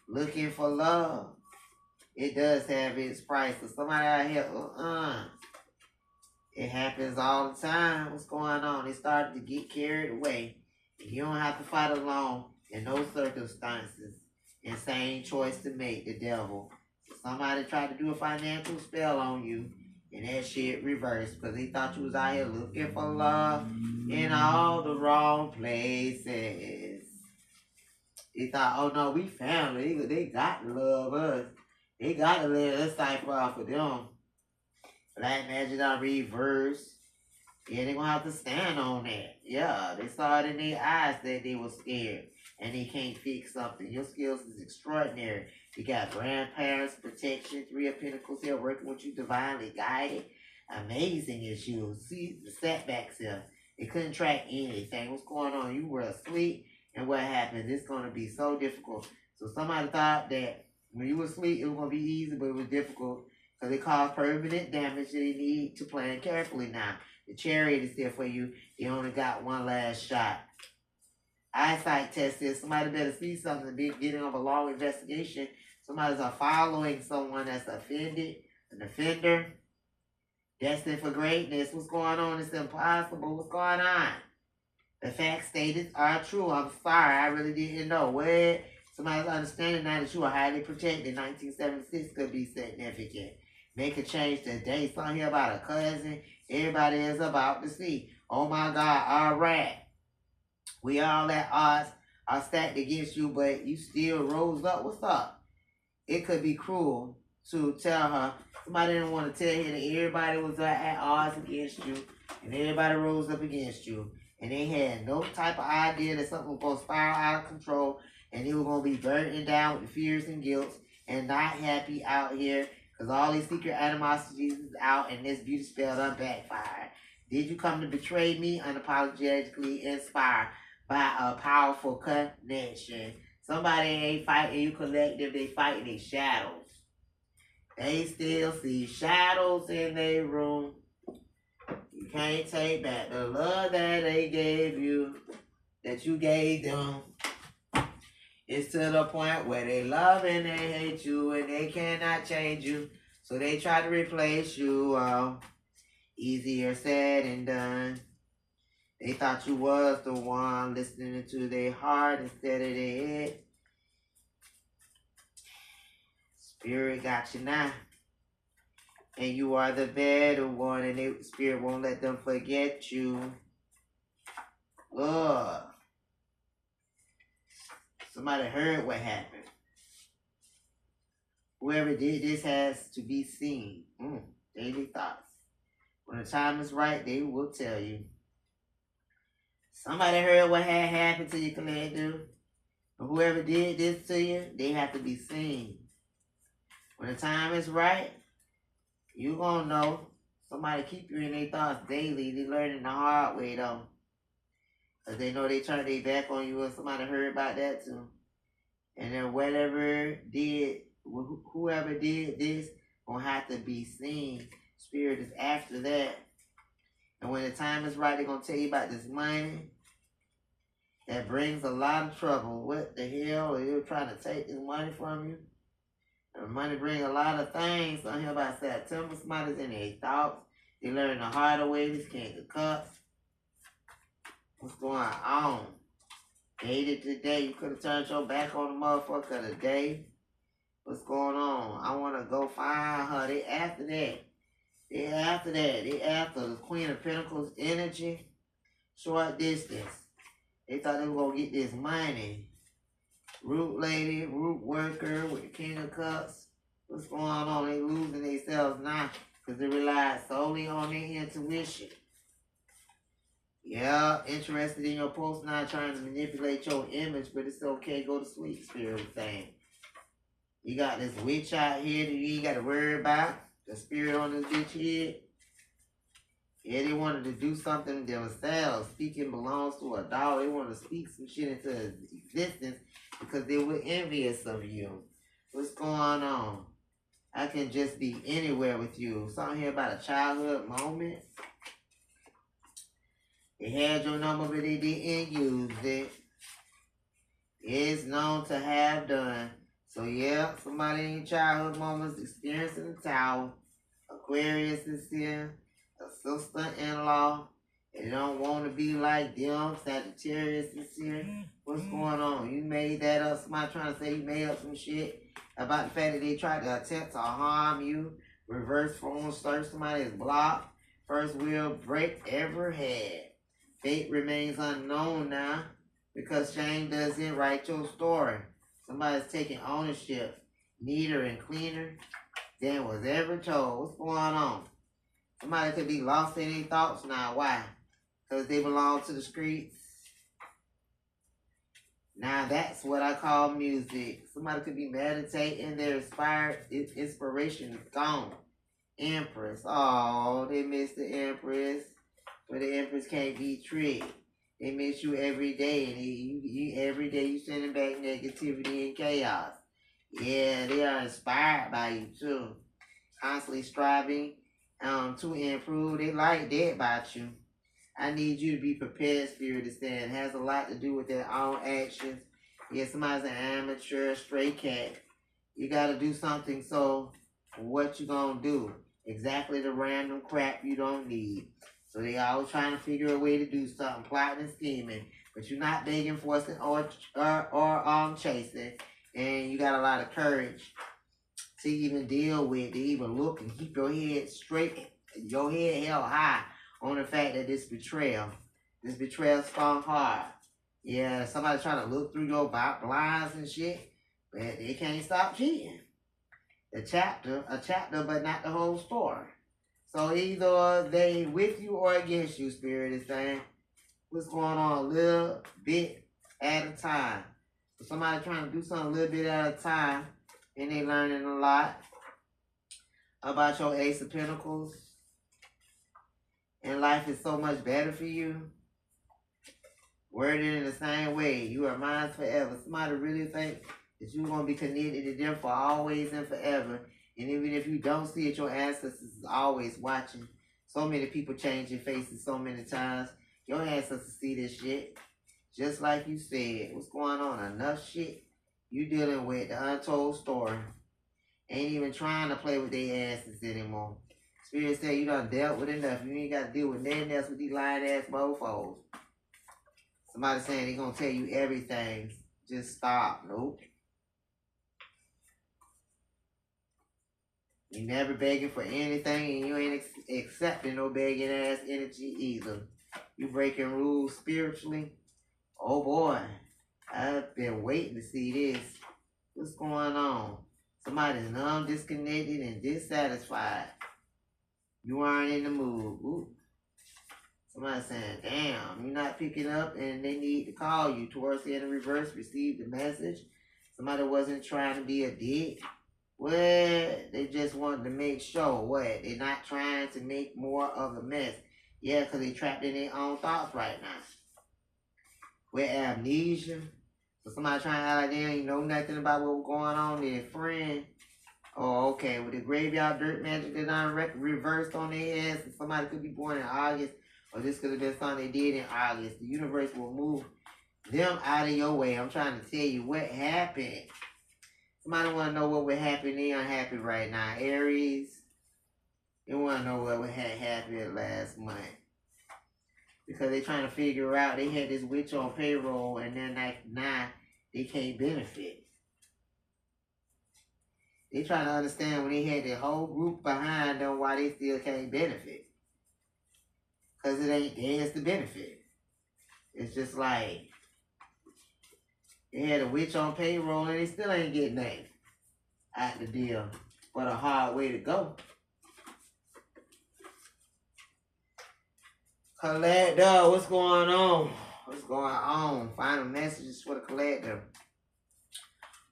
Speaker 1: Looking for love. It does have its price. So somebody out here, it happens all the time. What's going on? They started to get carried away. You don't have to fight alone in those circumstances. Insane choice to make, the devil. So somebody tried to do a financial spell on you, and that shit reversed because they thought you was out here looking for love in all the wrong places. They thought, oh no, we family. They got to love us. They got to let us cipher off of them. Black magic on reverse. Yeah, they're going to have to stand on that. Yeah, they saw it in their eyes that they were scared and they can't fix something. Your skills is extraordinary. You got grandparents, protection, 3 of Pentacles here working with you, divinely guided. Amazing as you. See the setbacks here. They couldn't track anything. What's going on? You were asleep, and what happened? It's going to be so difficult. So somebody thought that when you were asleep, it was going to be easy, but it was difficult because it caused permanent damage. They need to plan carefully now. The chariot is there for you. They only got one last shot. Eyesight test is somebody better see something, be getting on a long investigation. Somebody's following someone that's offended, an offender, destined for greatness. What's going on? It's impossible. What's going on? The facts stated are true. I'm sorry, I really didn't know. What? Somebody's understanding now that you are highly protected. 1976 could be significant. Make a change today. Something here about a cousin. Everybody is about to see. Oh my God, all right. We all at odds are stacked against you, but you still rose up. What's up? It could be cruel to tell her. Somebody didn't want to tell her that everybody was at odds against you, and everybody rose up against you. And they had no type of idea that something was going to spiral out of control, and they were going to be burdened down with fears and guilt, and not happy out here, because all these secret animosities is out, and this beauty spell done backfired. Did you come to betray me? Unapologetically inspired by a powerful connection. Somebody ain't fighting you collective, they fighting their shadows. They still see shadows in their room. You can't take back the love that they gave you, that you gave them. It's to the point where they love and they hate you, and they cannot change you. So they try to replace you. Easier said than done. They thought you was the one listening to their heart instead of their head. Spirit got you now. And you are the better one, and the Spirit won't let them forget you. Ugh. Somebody heard what happened. Whoever did this has to be seen. Daily thoughts. When the time is right, they will tell you. Somebody heard what had happened to you, collective. But whoever did this to you, they have to be seen. When the time is right, you gonna know. Somebody keep you in their thoughts daily. They learning the hard way though. Because they know they turned their back on you, and somebody heard about that too. And then whoever did this gonna have to be seen. Spirit is after that. And when the time is right, they're gonna tell you about this money that brings a lot of trouble. What the hell? Are you trying to take this money from you? The money brings a lot of things. I hear about September. Somebody's in their thoughts. They learn the harder way. This King of Cups. What's going on? Dated today. You could have turned your back on the motherfucker today. What's going on? I want to go find her. They after that. They after the Queen of Pentacles energy. Short distance. They thought they were going to get this money. Root lady, root worker with the King of Cups. What's going on? They losing themselves now because they rely solely on their intuition. Yeah, interested in your post, not trying to manipulate your image, but it's okay. Go to sleep, Spirit was saying. You got this witch out here that you ain't got to worry about. The spirit on this bitch head. Yeah, they wanted to do something themselves. Speaking belongs to a dog. They wanted to speak some shit into existence because they were envious of you. What's going on? I can just be anywhere with you. Something here about a childhood moment. They had your number, but they didn't use it. It's known to have done. So yeah, somebody in childhood moments experiencing the tower. Aquarius is here. A sister-in-law. They don't want to be like them. Sagittarius is here. What's going on? You made that up. Somebody trying to say you made up some shit about the fact that they tried to attempt to harm you. Reverse phone search. Somebody is blocked. First wheel break ever had. Fate remains unknown now because shame doesn't write your story. Somebody's taking ownership. Neater and cleaner than was ever told. What's going on? Somebody could be lost in their thoughts now. Why? Because they belong to the streets. Now that's what I call music. Somebody could be meditating. Their inspiration is gone. Empress. Oh, they missed the Empress. But the Empress can't be tricked. They miss you every day, and every day you sending back negativity and chaos. Yeah, they are inspired by you too. Constantly striving to improve. They like that about you. I need you to be prepared, Spirit is saying. It has a lot to do with their own actions. Yeah, somebody's an amateur, stray cat. You gotta do something, so what you gonna do? Exactly the random crap you don't need. So they always trying to figure a way to do something, plotting and scheming. But you're not begging, forcing, or chasing. And you got a lot of courage to even deal with, to even look and keep your head straight, your head held high on the fact that this betrayal stung hard. Yeah, somebody trying to look through your blinds and shit, but they can't stop cheating. A chapter, but not the whole story. So either they with you or against you, Spirit is saying. What's going on a little bit at a time. So somebody trying to do something a little bit at a time, and they learning a lot about your Ace of Pentacles. And life is so much better for you. Worded in the same way. You are mine forever. Somebody really think that you're going to be connected to them for always and forever. And even if you don't see it, your ancestors is always watching. So many people change their faces so many times. Your ancestors see this shit. Just like you said. What's going on? Enough shit you dealing with. The untold story. Ain't even trying to play with their asses anymore. Spirit said you done dealt with enough. You ain't got to deal with nothing else with these lying ass mofos. Somebody saying they gonna tell you everything. Just stop. Nope. You never begging for anything, and you ain't accepting no begging ass energy either. You breaking rules spiritually. Oh boy, I've been waiting to see this. What's going on? Somebody's numb, disconnected, and dissatisfied. You aren't in the mood. Ooh. Somebody saying, damn, you're not picking up and they need to call you. Towards the end of reverse, receive the message. Somebody wasn't trying to be a dick. What? They just wanted to make sure. What? They're not trying to make more of a mess. Yeah, because they trapped in their own thoughts right now. With amnesia. So somebody trying to act like they ain't know nothing about what's going on. Their friend. Oh, okay. With the graveyard dirt magic that I reversed on their heads, and somebody could be born in August, or this could have been something they did in August. The universe will move them out of your way. I'm trying to tell you what happened. Somebody want to know what would happen. They unhappy right now. Aries, they want to know what would have happened last month. Because they trying to figure out, they had this witch on payroll, and then like now they can't benefit. They trying to understand when they had the whole group behind them why they still can't benefit. Because it ain't theirs to benefit. It's just like they had a witch on payroll and they still ain't getting that out the deal. What a hard way to go. Collector, what's going on? What's going on? Final messages for the collector.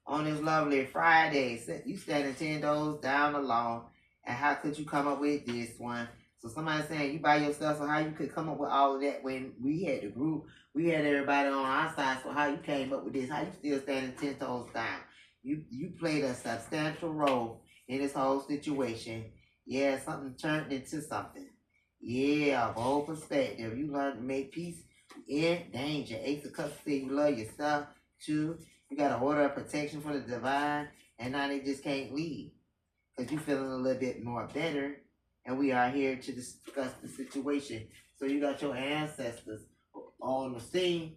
Speaker 1: On this lovely Friday, you standing 10 toes down the law. And how could you come up with this one? So somebody saying you by yourself, so how you could come up with all of that when we had the group, we had everybody on our side, so how you came up with this? How you still standing 10 toes down? You played a substantial role in this whole situation. Yeah, something turned into something. Yeah, a bold perspective. You learn to make peace in danger. Ace of Cups say you love yourself too. You got an order of protection for the divine, and now they just can't leave. Because you're feeling a little bit more better, and we are here to discuss the situation. So you got your ancestors on the scene,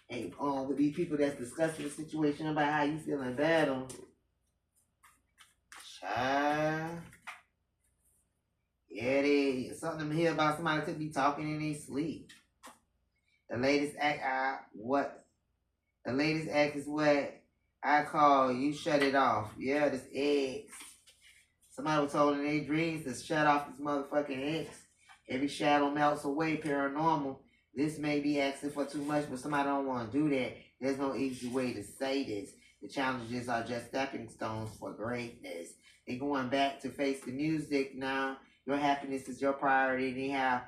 Speaker 1: and with these people that's discussing the situation about how you feeling better. Child. Yeah, something here about somebody could be talking in their sleep. The latest act is what I call you shut it off. Yeah, this X. Somebody was told in their dreams to shut off this motherfucking X. Every shadow melts away, paranormal. This may be asking for too much, but somebody don't want to do that. There's no easy way to say this. The challenges are just stepping stones for greatness. They're going back to face the music now. Your happiness is your priority. Anyhow,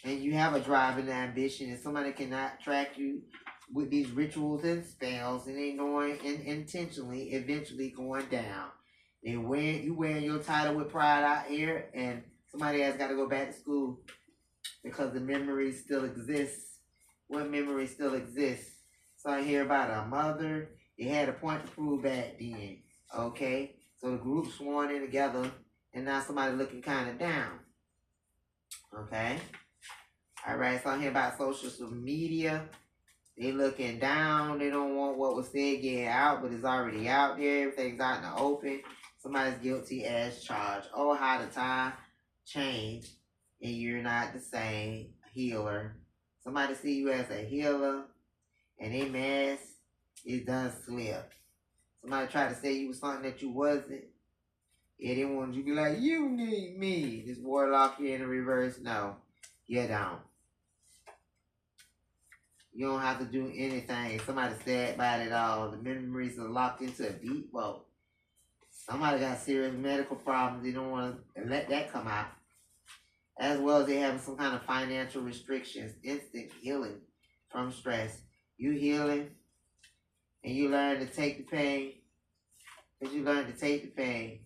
Speaker 1: and you have a drive and ambition, and somebody cannot track you with these rituals and spells, and they knowing and intentionally eventually going down. And when you wearing your title with pride out here, and somebody has got to go back to school because the memory still exists. What memory still exists? So I hear about a mother. It had a point to prove back then. Okay, so the group sworn in together, and now somebody looking kind of down. Okay. All right, so I hear about social media. They looking down. They don't want what was said getting out, but it's already out there. Everything's out in the open. Somebody's guilty as charged. Oh, how the time changed, and you're not the same healer. Somebody see you as a healer, and they mask is done slip. Somebody tried to say you was something that you wasn't. Yeah, they wanted you to be like, you need me. This warlock here in the reverse. No, you don't. You don't have to do anything. Somebody said about it all. The memories are locked into a deep vault. Somebody got serious medical problems. They don't want to let that come out. As well as they having some kind of financial restrictions. Instant healing from stress. You healing and you learn to take the pain. Because you learn to take the pain.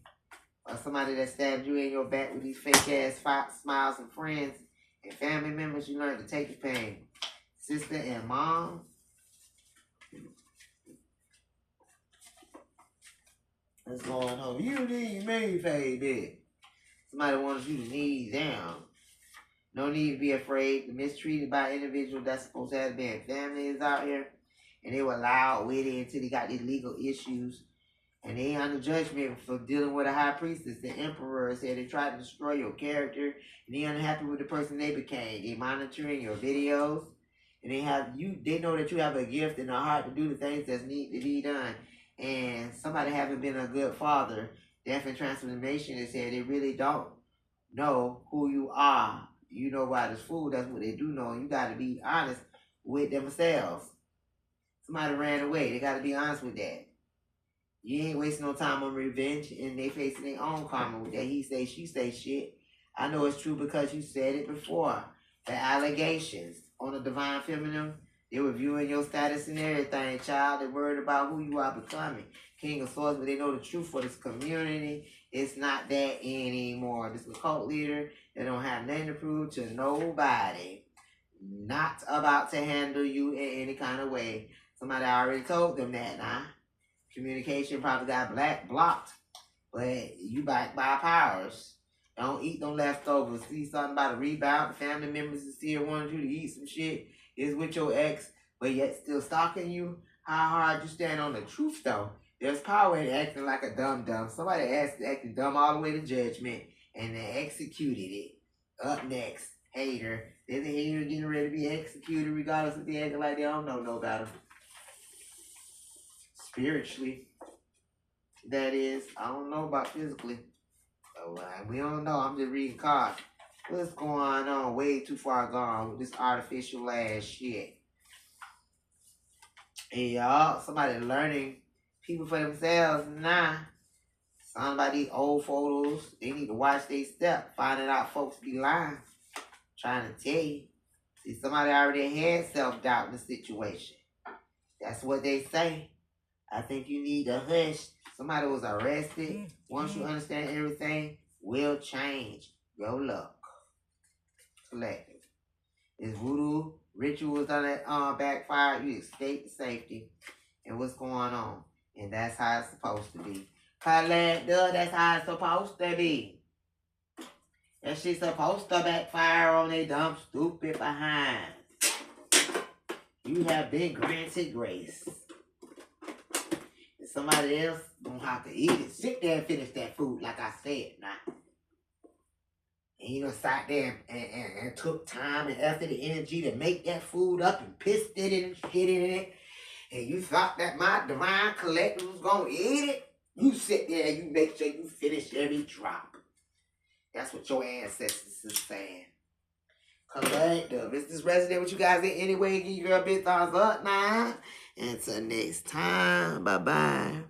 Speaker 1: Or somebody that stabbed you in your back with these fake ass smiles and friends and family members, you learn to take the pain. Sister and mom. What's going on? You need me, baby. Somebody wants you to kneel down. No need to be afraid. The mistreated by individuals that's supposed to have been families out here. And they were loud with it until they got these legal issues. And they under judgment for dealing with a high priestess. The emperor said they tried to destroy your character. And they unhappy with the person they became. They monitoring your videos. And they know that you have a gift and a heart to do the things that need to be done. And somebody haven't been a good father. Death and Transformation has said they really don't know who you are. You know why this fool, that's what they do know. And you got to be honest with themselves. Somebody ran away. They got to be honest with that. You ain't wasting no time on revenge, and they facing their own karma with that he say, she say shit. I know it's true because you said it before. The allegations on the Divine Feminine, they were viewing your status and everything, child. They're worried about who you are becoming. King of Swords, but they know the truth for this community. It's not that anymore. This is a cult leader. They don't have nothing to prove to nobody. Not about to handle you in any kind of way. Somebody already told them that now. Communication probably got blocked, but you back by powers. Don't eat no leftovers. See something about a rebound. The family members is still wanting you to eat some shit. Is with your ex, but yet still stalking you. How hard you stand on the truth though? There's power in acting like a dumb. Somebody acted dumb all the way to judgment, and they executed it. Up next, hater. There's a hater getting ready to be executed, regardless if they acting like they don't know no better. Spiritually, that is. I don't know about physically. So, we don't know. I'm just reading cards. What's going on? Way too far gone with this artificial ass shit. And y'all, somebody learning people for themselves now. Somebody old photos, they need to watch their step. Finding out folks be lying. Trying to tell you. See, somebody already had self-doubt in the situation. That's what they say. I think you need to hush. Somebody was arrested. Once you understand everything, will change your luck. Collective. It's voodoo rituals on that backfire. You escape the safety. And what's going on. And that's how it's supposed to be. Collective, that's how it's supposed to be. That shit's supposed to backfire on they dumb stupid behind. You have been granted grace. And somebody else gonna have to eat it. Sit there and finish that food like I said now. And you know, sat there and took time and effort and energy to make that food up and pissed it in and shit in it. And you thought that my divine collective was going to eat it? You sit there and you make sure you finish every drop. That's what your ancestors is saying. Collective. Is this resonating with you guys in any way? Give you a big thumbs up now. Until next time. Bye-bye.